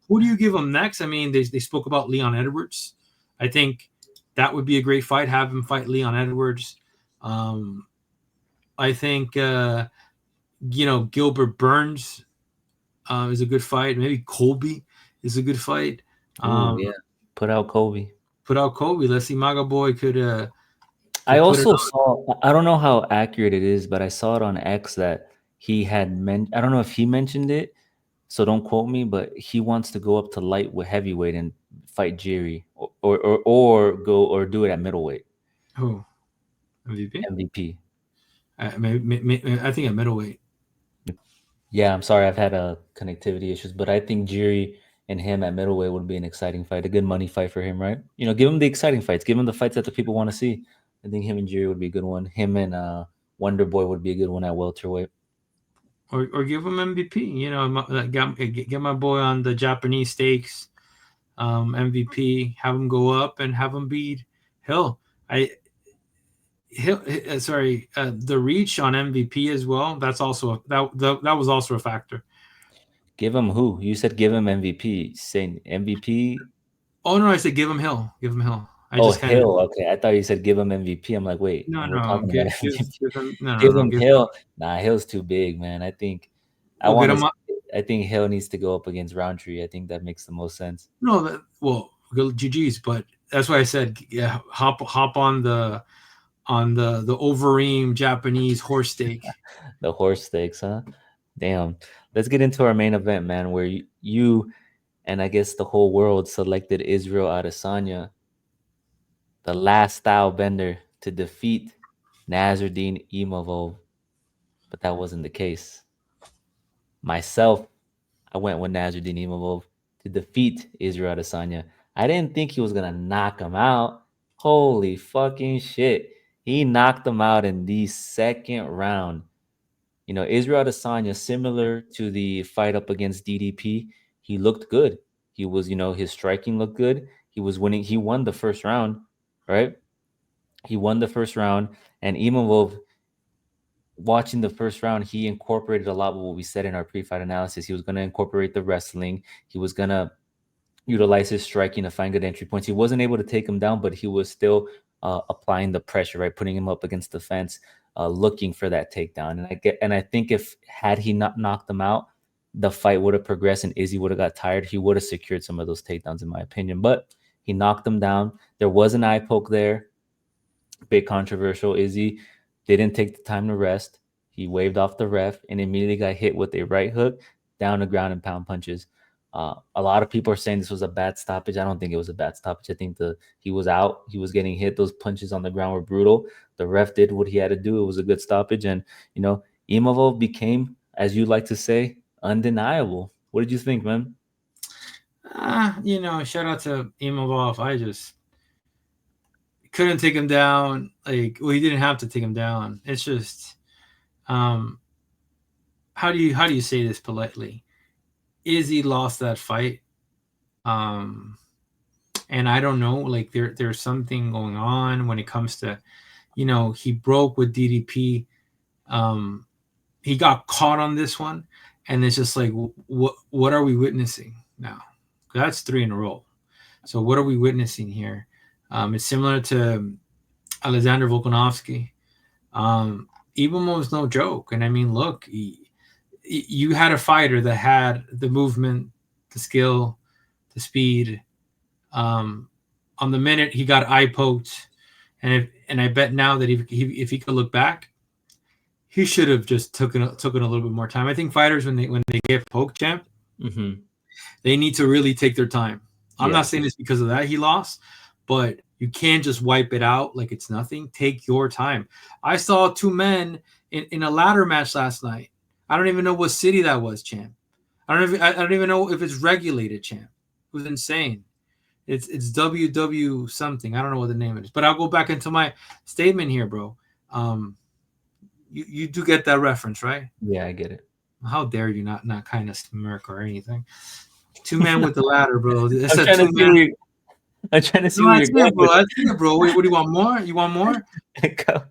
Who do you give him next? I mean, they spoke about Leon Edwards. I think that would be a great fight. Have him fight Leon Edwards. Um, I think Gilbert Burns is a good fight. Maybe Colby is a good fight. Ooh, Um, yeah. Put out Kobe. put out Colby. Let's see, Maga Boy I could put it also on. saw, I don't know how accurate it is, but I saw it on X that he had I don't know if he mentioned it, so don't quote me, but he wants to go up to light with heavyweight and fight Jerry, or go or do it at middleweight. Who MVP? MVP. I think at middleweight. Yeah, I'm sorry, I've had connectivity issues, but I think Jerry and him at middleweight would be an exciting fight, a good money fight for him, right? Give him the exciting fights, give him the fights that the people want to see. I think him and Jerry would be a good one. Him and Wonder Boy would be a good one at welterweight. Or give him MVP. Get my boy on the Japanese stakes, MVP. Have him go up and have him beat Hill. I Hill. Sorry, the reach on MVP as well. That's also that was also a factor. Give him who? You said give him MVP. Saying MVP. Oh no, I said give him Hill. Give him Hill. I Oh, just kind of Hill. Okay, I thought you said give him MVP. I'm like, wait, no and we're no talking about MVP. give him no no Give no him give Hill. Nah, Hill's too big, man. I we'll get want him to. up. I think Hill needs to go up against Roundtree. I think that makes the most sense. No, GG's, but that's why I said yeah. Hop on the Overeem Japanese horse steak. The horse stakes, huh? Damn. Let's get into our main event, man, where you and I guess the whole world selected Israel Adesanya, the last style bender, to defeat Nasruddin Imavov, but that wasn't the case. Myself, I went with Nasruddin Imavov to defeat Israel Adesanya. I didn't think he was gonna knock him out. Holy fucking shit. He knocked him out in the second round. Israel Adesanya, similar to the fight up against DDP, he looked good. He was, his striking looked good. He was winning. He won the first round, right? He won the first round. And Imavov, watching the first round, he incorporated a lot of what we said in our pre-fight analysis. He was going to incorporate the wrestling. He was going to utilize his striking to find good entry points. He wasn't able to take him down, but he was still applying the pressure, right, putting him up against the fence, looking for that takedown. And I think if had he not knocked him out, the fight would have progressed and Izzy would have got tired. He would have secured some of those takedowns, in my opinion. But he knocked him down. There was an eye poke there, big controversial. Izzy didn't take the time to rest. He waved off the ref and immediately got hit with a right hook down the ground and pound punches. A lot of people are saying this was a bad stoppage. I don't think it was a bad stoppage. I think he was out. He was getting hit. Those punches on the ground were brutal. The ref did what he had to do. It was a good stoppage, and Imavov became, as you like to say, undeniable. What did you think, man? Shout out to Imavov. I just couldn't take him down. Like, well, he didn't have to take him down. It's just, um, how do you say this politely? Izzy lost that fight, um, and I don't know. Like, there's something going on when it comes to, he broke with DDP. Um, he got caught on this one, and it's just like, what are we witnessing now? That's three in a row. So what are we witnessing here? It's similar to Alexander Volkanovski. Ibama was no joke, and I mean, look, you had a fighter that had the movement, the skill, the speed. Um, on the minute he got eye poked, and I bet now that if he could look back, he should have just took it a little bit more time. I think fighters when they get poked, champ, Mm-hmm. they need to really take their time. I'm not Yes. saying this because of that he lost, but you can't just wipe it out like it's nothing. Take your time. I saw two men in a ladder match last night. I don't even know what city that was, champ. I don't even know if it's regulated, champ. It was insane. It's WW something. I don't know what the name is, but I'll go back into my statement here, bro. Um, you do get that reference, right? Yeah, I get it. How dare you not kind of smirk or anything? Two men with the ladder, bro. It I'm said trying to two see men. where I'm trying to see No, where that's you're going it, bro. That's it, bro. Wait, what do you want more? You want more? with it.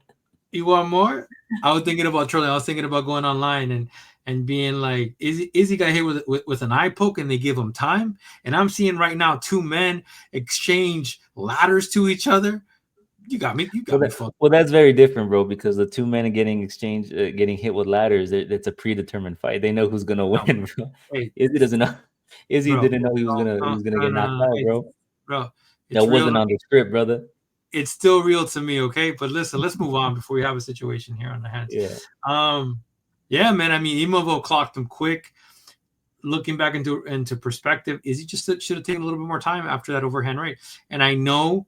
You want more? I was thinking about trolling. I was thinking about going online and being like, Izzy got hit with an eye poke and they give him time. And I'm seeing right now two men exchange ladders to each other. You got me. You got me fucked. Well, that's very different, bro. Because the two men getting exchanged, getting hit with ladders, it's a predetermined fight. They know who's gonna No, win, bro. wait, Izzy doesn't know. Izzy bro. didn't know he No, was gonna no, get no, knocked no. out, bro. Bro, That it's real. wasn't on the script, brother. It's still real to me, okay? But listen, let's move on before we have a situation here on the hands. Yeah. Um, yeah, man. I mean, Imavov clocked him quick. Looking back into perspective, is he just should have taken a little bit more time after that overhand right? And I know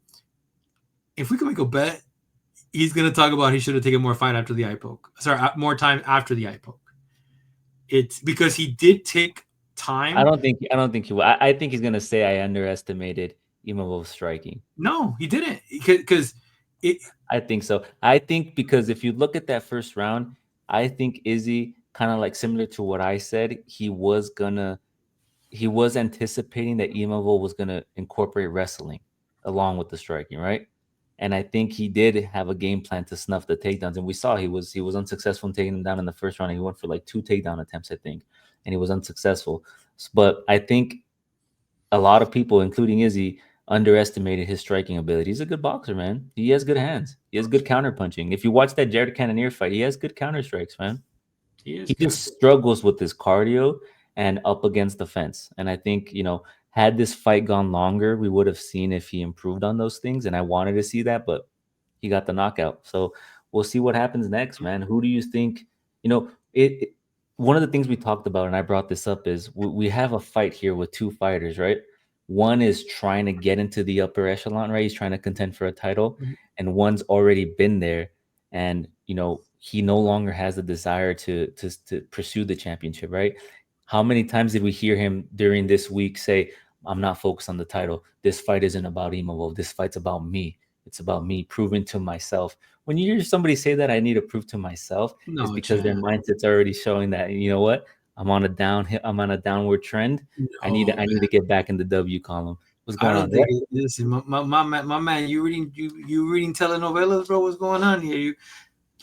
if we can make a bet, he's gonna talk about he should have taken more fight after the eye poke. Sorry, more time after the eye poke. It's because he did take time. I don't think he will. I think he's gonna say I underestimated Imavov's striking. No, he didn't because it. I think so. I think because if you look at that first round, I think Izzy kind of like similar to what I said, he was anticipating that Imavov was going to incorporate wrestling along with the striking, right? And I think he did have a game plan to snuff the takedowns, and we saw he was unsuccessful in taking him down in the first round. He went for like 2 takedown attempts, I think, and he was unsuccessful. But I think a lot of people, including Izzy, underestimated his striking ability. He's a good boxer, man. He has good hands. He has good counter punching. If you watch that Jared Cannonier fight, he has good counter strikes, man. He is He good. just struggles with his cardio and up against the fence. And I think, had this fight gone longer, we would have seen if he improved on those things. And I wanted to see that, but he got the knockout. So we'll see what happens next, man. Who do you think, one of the things we talked about, and I brought this up, is we have a fight here with two fighters, right? One is trying to get into the upper echelon, right? He's trying to contend for a title, and one's already been there, and he no longer has the desire to pursue the championship, right? How many times did we hear him during this week say, "I'm not focused on the title. This fight isn't about Imavov. This fight's about me. It's about me proving to myself." When you hear somebody say that, I need to prove to myself, it's No, because their champ. mindset's already showing that, you know what? I'm on a downward trend. No, I need to get back in the W column. What's I going don't on, think right? it is. My man, you reading telenovelas, bro? What's going on here?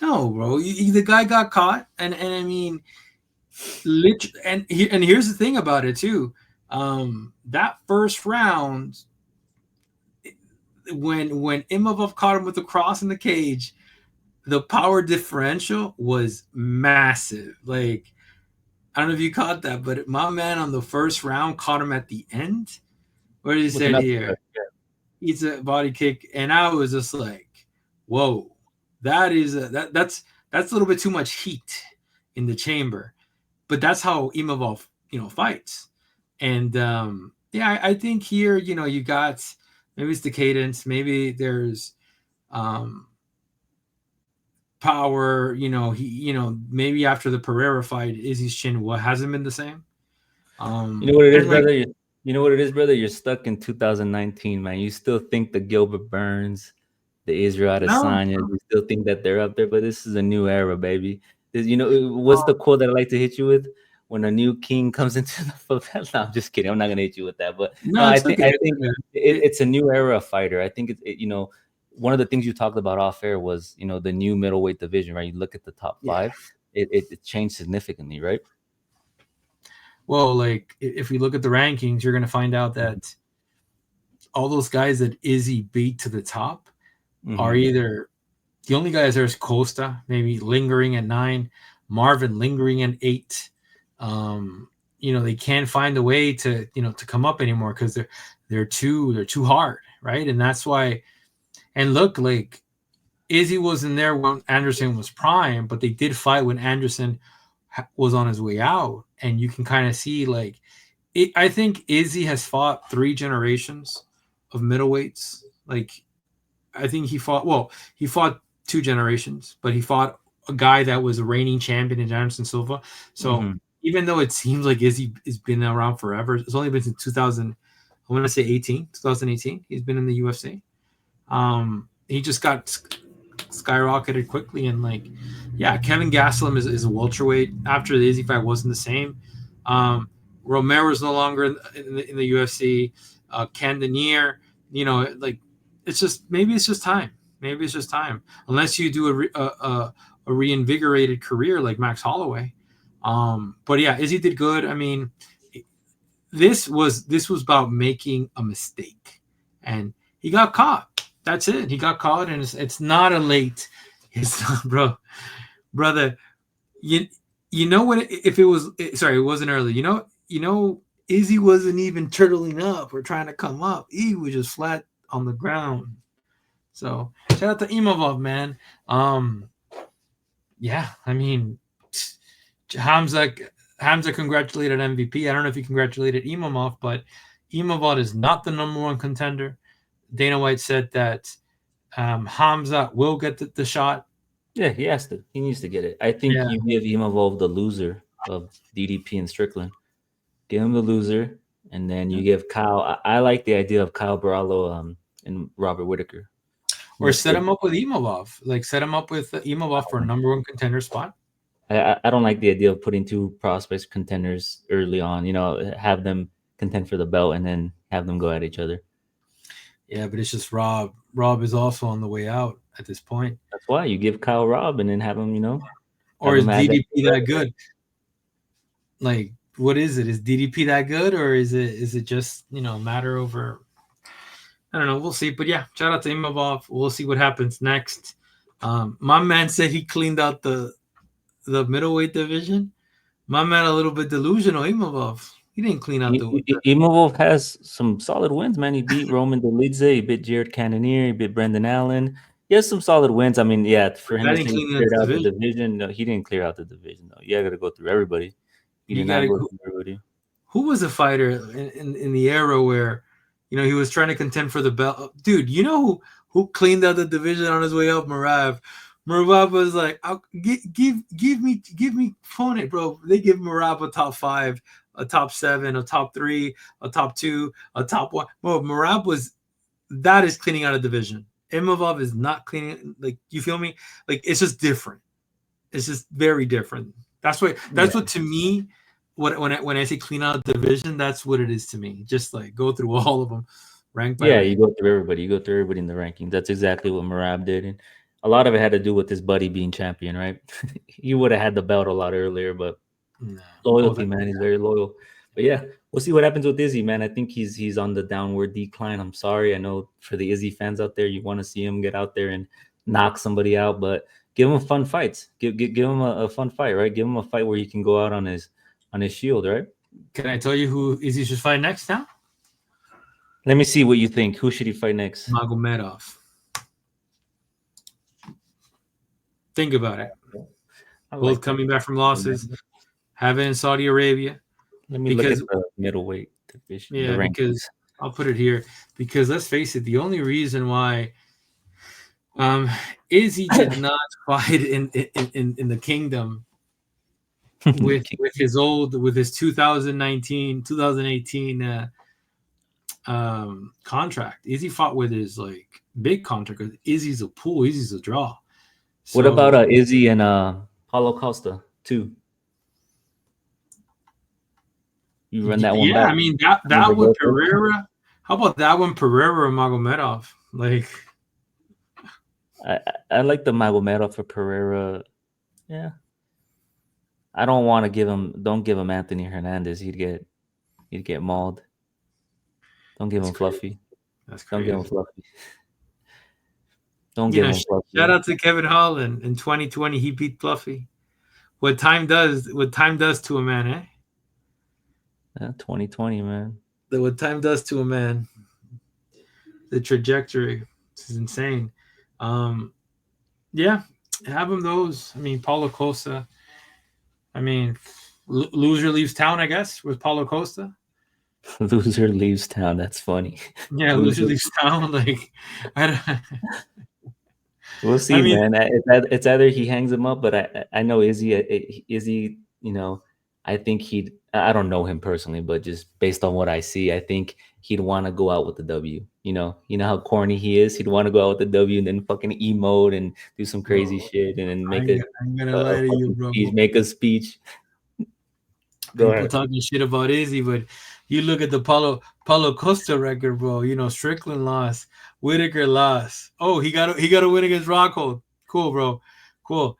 No, bro. The guy got caught, and I mean, and here's the thing about it too. That first round, when Imavov caught him with the cross in the cage, the power differential was massive. Like, I don't know if you caught that, but my man on the first round caught him at the end. What did he With say enough, here? He's a body kick, and I was just like, "Whoa, that is that's that's a little bit too much heat in the chamber. But that's how Imavov, fights. And yeah, I think here, you got, maybe it's the cadence, maybe there's um, power. Maybe after the Pereira fight, Izzy's chin hasn't been the same. You know what it is, And like, brother? You know what it is, brother? You're stuck in 2019, man. You still think the Gilbert Burns, the Israel no, Adesanya, you still think that they're up there, but this is a new era, baby. What's well, the quote that I like to hit you with? When a new king comes into the football. No, I'm just kidding. I'm not gonna hit you with that. But no, no, I it's think okay. I It's think okay. It, it's a new era of fighter. I think one of the things you talked about off air was the new middleweight division, right? You look at the top yeah. five, it changed significantly, right? Well, like if we look at the rankings, you're gonna find out that all those guys that Izzy beat to the top are Mm-hmm. either, the only guys there is Costa, maybe lingering at 9, Marvin lingering at 8. They can't find a way to come up anymore because they're too hard, right? And that's why. And look, like Izzy wasn't there when Anderson was prime, but they did fight when Anderson was on his way out, and you can kind of see like I think Izzy has fought 3 generations of middleweights. Like I think he fought 2 generations, but he fought a guy that was a reigning champion in Anderson Silva. So Mm-hmm. even though it seems like Izzy has been around forever, it's only been since 2000. I want to say 2018. He's been in the UFC. He just got skyrocketed quickly, and like, yeah, Kevin Gastelum is a welterweight. After the Izzy fight wasn't the same. Um, Romero's no longer in the UFC. Cannonier, like maybe it's just time. Maybe it's just time. Unless you do a reinvigorated career like Max Holloway. But yeah, Izzy did good. I mean, this was about making a mistake, and he got caught. That's it. He got caught, and it's not a late. It's not, brother. You you know what? If it was, sorry, it wasn't early. Izzy wasn't even turtling up or trying to come up. He was just flat on the ground. So shout out to Imavov, man. Um, yeah, I mean, Hamza Hamza congratulated MVP. I don't know if he congratulated Imamov, but Imamov is not the number 1 contender. Dana White said that Hamza will get the shot. Yeah, he has to. He needs to get it. I think Yeah, you give Imavov the loser of DDP and Strickland. Give him the loser, and then you give Kyle. I like the idea of Kyle Barallo and Robert Whitaker. I think or that's set good. him up with Imamov. Like set him up with Imamov for a number 1 contender spot. I don't like the idea of putting 2 prospects contenders early on. Have them contend for the belt and then have them go at each other. Yeah, but it's just Rob. Rob is also on the way out at this point. That's why you give Kyle Rob and then have him, Or have is him add that. DDP that good? Like, what is it? Is DDP that good, or is it just matter over? I don't know. We'll see. But yeah, shout out to Imavov. We'll see what happens next. My man said he cleaned out the middleweight division. My man a little bit delusional. Imavov. He didn't clean out the Imavov has some solid wins, man. He beat Roman Dolidze, he beat Jared Cannonier, he beat Brendan Allen. He has some solid wins. I mean, yeah, for him I to didn't say he clean out cleared the out the division. division, no, he didn't clear out the division. No, you got to go through everybody. He You did got not to. go through everybody. Who was a fighter in the era where he was trying to contend for the belt? Dude, who cleaned out the division on his way up? Marav was like, give me opponent, bro. They give Marav a top 5, a top 7, a top 3, a top 2, a top 1. Bro, Marav that is cleaning out a division. Imavov is not cleaning. Like, you feel me? Like, it's just different. It's just very different. That's what. That's Yeah. what to me. When I say clean out division, that's what it is to me. Just like go through all of them, rank by Yeah, you rank. go through everybody. You go through everybody in the rankings. That's exactly what Marab did. And a lot of it had to do with his buddy being champion, right? He would have had the belt a lot earlier, but No. Oh, loyalty, man. He's very loyal. But yeah, we'll see what happens with Izzy, man. I think he's on the downward decline. I'm sorry. I know for the Izzy fans out there, you want to see him get out there and knock somebody out, but give him fun fights. Give him a fun fight, right? Give him a fight where he can go out on his shield, right? can I tell you who Izzy should fight next now? Let me see what you think. Who should he fight next? Magomedov. Think about it. I Both like that. coming back from losses, having in Saudi Arabia. Let me look at Because the middleweight division, the yeah, because rankings. I'll put it here. Because let's face it, the only reason why Izzy did not fight in the kingdom with his 2019 2018 contract. Izzy fought with his like big contract because Izzy's a pull, Izzy's a draw. What about So Izzy and Paulo Costa too? You run that one yeah, back. I mean I mean, the that one real quick. Pereira. How about that one Pereira and Magomedov? Like I like the Magomedov for Pereira. Yeah, I don't want to give him. Don't give him Anthony Hernandez. He'd get mauled. Don't give that's him crazy. Fluffy. That's Don't give him crazy. Fluffy. Don't You give know, him shout Fluffy. out to Kevin Holland in 2020. He beat Fluffy. What time does to a man, eh? Yeah, 2020, man. What time does to a man. The trajectory is insane. Um, yeah, have him those. I mean, Paulo Costa. I mean, loser leaves town. I guess with Paulo Costa. Loser leaves town. That's funny. Yeah, loser Loser. leaves town. Like, I, We'll I see, mean, man. It's either he hangs him up, but I know Izzy. I think he'd. I don't know him personally, but just based on what I see, I think he'd want to go out with the W. You know how corny he is. He'd want to go out with the W and then fucking emote and do some crazy bro, shit and then I make ain't, a, gonna- I ain't gonna a, a lie to you, fucking bro. speech. Make a speech. Go People ahead. talking shit about Izzy, but you look at the Paulo Costa record, bro. You know, Strickland lost, Whitaker lost. Oh, he got a win against Rockhold. Cool, bro. Cool.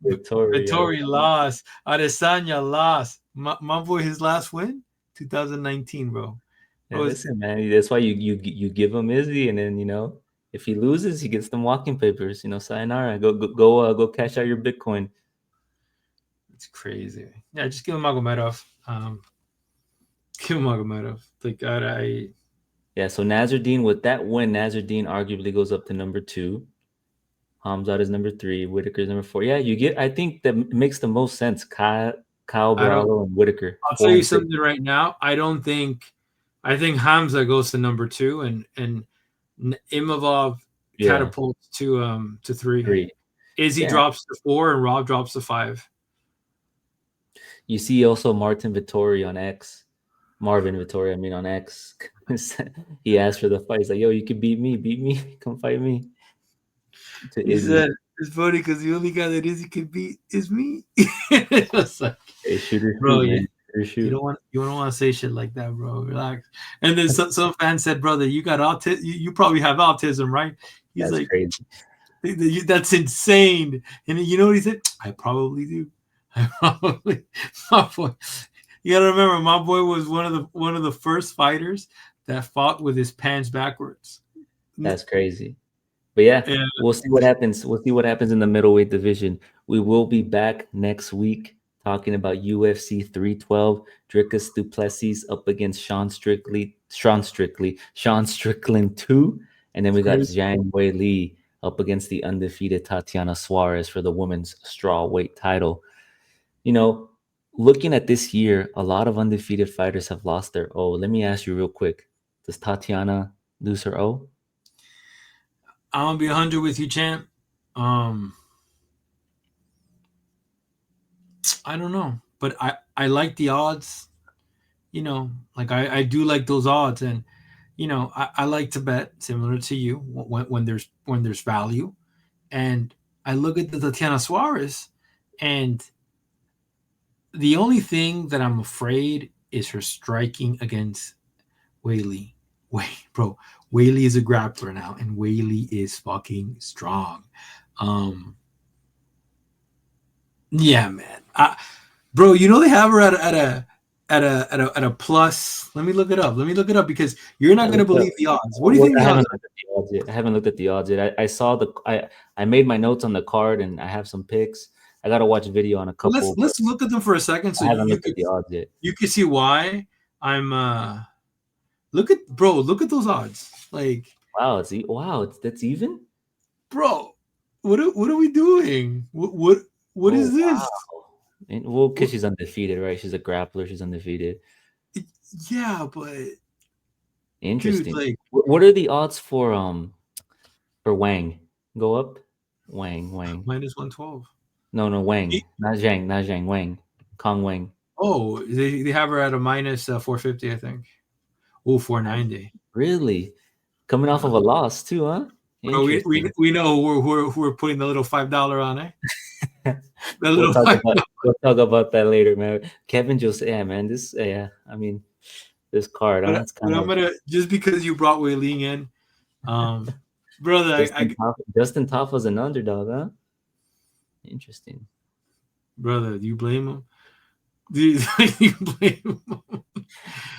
Victoria. Vittori lost. Adesanya lost. My boy, his last win, 2019, bro. Yeah, Bro, listen, man. That's why you give him Izzy, and then if he loses, he gets them walking papers. Sayonara. Go cash out your Bitcoin. it's crazy. Yeah, just give him Magomedov. Give him Magomedov. Like God, Yeah. So Nazardine, with that win, Nazardine arguably goes up to number 2. Hamzat is number 3. Whitaker is number 4. Yeah, you get. I think that makes the most sense. Kyle I don't. Bravo and Whitaker, I'll tell 4 you and 6. something right now. I don't think. I think Hamza goes to number 2, and Imavov Yeah, catapults to 3. 3. Izzy Yeah. drops to 4, and Rob drops to 5. You see also Martin Vittori on X. Marvin Vittori, I mean on X. He asked for the fight. He's like, "Yo, you can beat me, come fight me." To He Izzy. said it's funny because the only guy that Izzy can beat is me. It was like, Hey, shoot or bro, shoot, yeah, man. Shoot or you shoot. don't want to say shit like that, bro. Relax. And then some fan said, brother, you got autism. You probably have autism, right? He's That's like, crazy. that's insane. And you know what he said? I probably do. I probably. My boy. You gotta remember, my boy was one of the first fighters that fought with his pants backwards. That's crazy. But yeah, And we'll see what happens. We'll see what happens in the middleweight division. We will be back next week talking about UFC 312. Dricus du Plessis up against Sean Strickland 2. And then it's we got crazy. Zhang Wei Li up against the undefeated Tatiana Suarez for the women's strawweight title. You know, looking at this year, a lot of undefeated fighters have lost their O. Let me ask you real quick. Does Tatiana lose her O? I'm gonna be 100 with you, champ. Um, I don't know, but I like the odds. Like I do like those odds, and I like to bet similar to you when there's value, and I look at the Tatiana Suarez, and the only thing that I'm afraid is her striking against Whaley. Bro, Whaley is a grappler now, and Whaley is fucking strong. Um, yeah, man. Bro, they have her at a plus. Let me look it up. Let me look it up because you're not Yeah, gonna look up. believe the odds. What do you Well, think I the odds haven't are? looked at the odds yet. I haven't looked at the odds yet. I saw I made my notes on the card and I have some picks. I gotta watch a video on a Well, let's couple, but let's look at them for a second, so I you, haven't you looked could at the odds yet. you could see why I'm. Look at those odds. Like, Wow, that's even. bro. what are we doing? What Oh is this? wow. Well, because What, she's undefeated, right? She's a grappler. She's undefeated. yeah, but dude, Interesting. like What are the odds for Wang? Go up. Wang. -112. No, no, Wang. Not Zhang. Wang. Kong Wang. Oh, they have her at a minus 450, I think. Oh, 490. Really? Coming off of a loss too, huh? Bro, Interesting. we know who we're putting the little $5 on, eh? The We'll little talk five. about we'll talk about that later, man. Kevin just yeah, man. This yeah, I mean this card, huh? It's But kind I'm of gonna just because you brought Wei Ling in, um, brother, Justin Toffa's an underdog, huh? Interesting. brother, do you blame him? Do you, you blame him?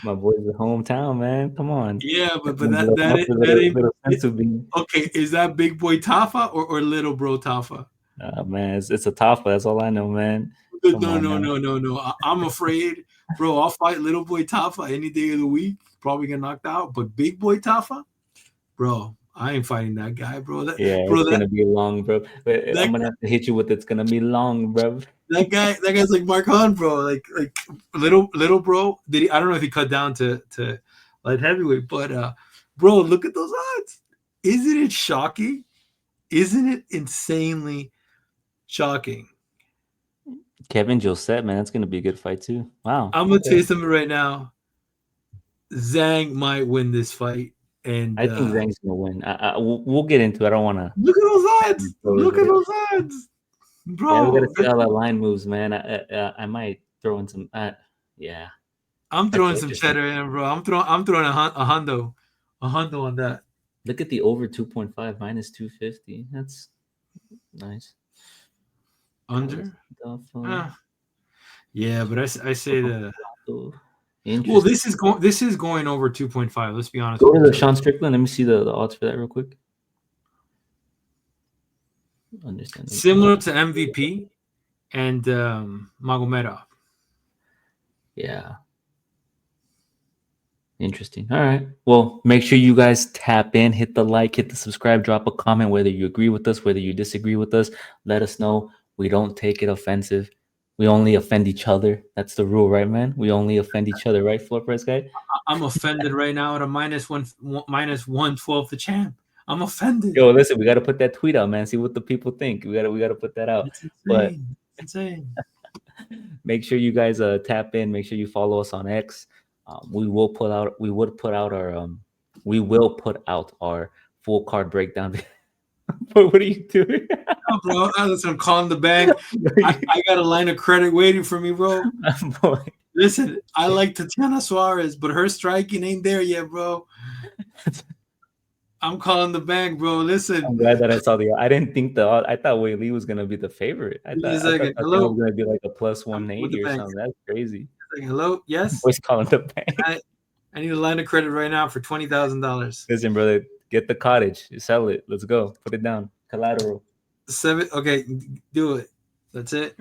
My boy's the hometown, man. Come on. Yeah, but that Little ain't it, sense of being. okay. Is that big boy Tafa or little bro Tafa? Man, it's a Toffa. That's all I know, man. Come No, on no, now. no, no, no. I'm afraid, bro. I'll fight little boy Tafa any day of the week. Probably get knocked out, but big boy Tafa, bro, I ain't fighting that guy, bro. Yeah, Bro, it's gonna be long, bro. I'm that gonna have to hit you with it's gonna be long, bro. that guy's like Mark Hunt, bro. Like little bro. Did he? I don't know if he cut down to light heavyweight, but bro, look at those odds. Isn't it shocking? Isn't it insanely shocking? Kevin Josette, man, that's gonna be a good fight too. Wow. I'm gonna tell Okay. you something right now. Zhang might win this fight, and I think Zhang's gonna win. We'll get into it. I don't wanna. look at those odds. Look at those odds, Yeah, we gotta bro. see how that line moves, man. I might throw in some. Yeah, I'm that's throwing some interesting. cheddar in, bro. I'm throwing a hundo on that. Look at the over 2.5 minus 250. That's nice. Carlos Under. Adolfo. Ah, yeah, but I say the well. Interesting. This is going over 2.5. Let's be honest Go with to you. the Sean Strickland. Let me see the odds for that real quick. Understand. Similar to MVP and Magomedov. Yeah. Interesting. All right. Well, make sure you guys tap in, hit the like, hit the subscribe, drop a comment, whether you agree with us, whether you disagree with us. Let us know. We don't take it offensive. We only offend each other. That's the rule, right, man? We only offend each other, right, floor press guy? I'm offended right now at a minus 112 the champ. I'm offended. Yo, listen, we got to put that tweet out, man. See what the people think. We got to put that out. It's But insane. It's insane. make sure you guys tap in. Make sure you follow us on X. We will put out our full card breakdown. What are you doing? Oh, bro, listen, I'm calling the bank. I got a line of credit waiting for me, bro. Boy. Listen, I like Tatiana Suarez, but her striking ain't there yet, bro. I'm calling the bank, bro. Listen. I'm glad that I saw the. I didn't think I thought Wei Lee was gonna be the favorite. Give me a I thought second. Tatiana Hello. was gonna be like a plus I'm with the 180 or bank. something. That's crazy. Hello. Yes. Always calling the bank. I need a line of credit right now for $20,000. Listen, brother, get the cottage, sell it. Let's go. Put it down. Collateral. Okay, do it. That's it.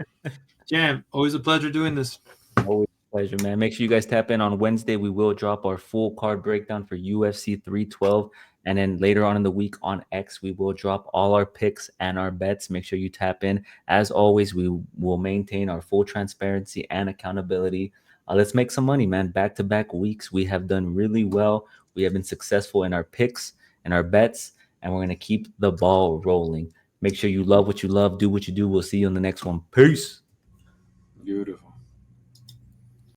Jam. Always a pleasure doing this. Always a pleasure, man. Make sure you guys tap in on Wednesday. We will drop our full card breakdown for UFC 312. And then later on in the week on X, we will drop all our picks and our bets. Make sure you tap in. As always, we will maintain our full transparency and accountability. Let's make some money, man. Back-to-back weeks, we have done really well. We have been successful in our picks and our bets, and we're going to keep the ball rolling. Make sure you love what you love, do what you do. We'll see you on the next one. Peace. Beautiful.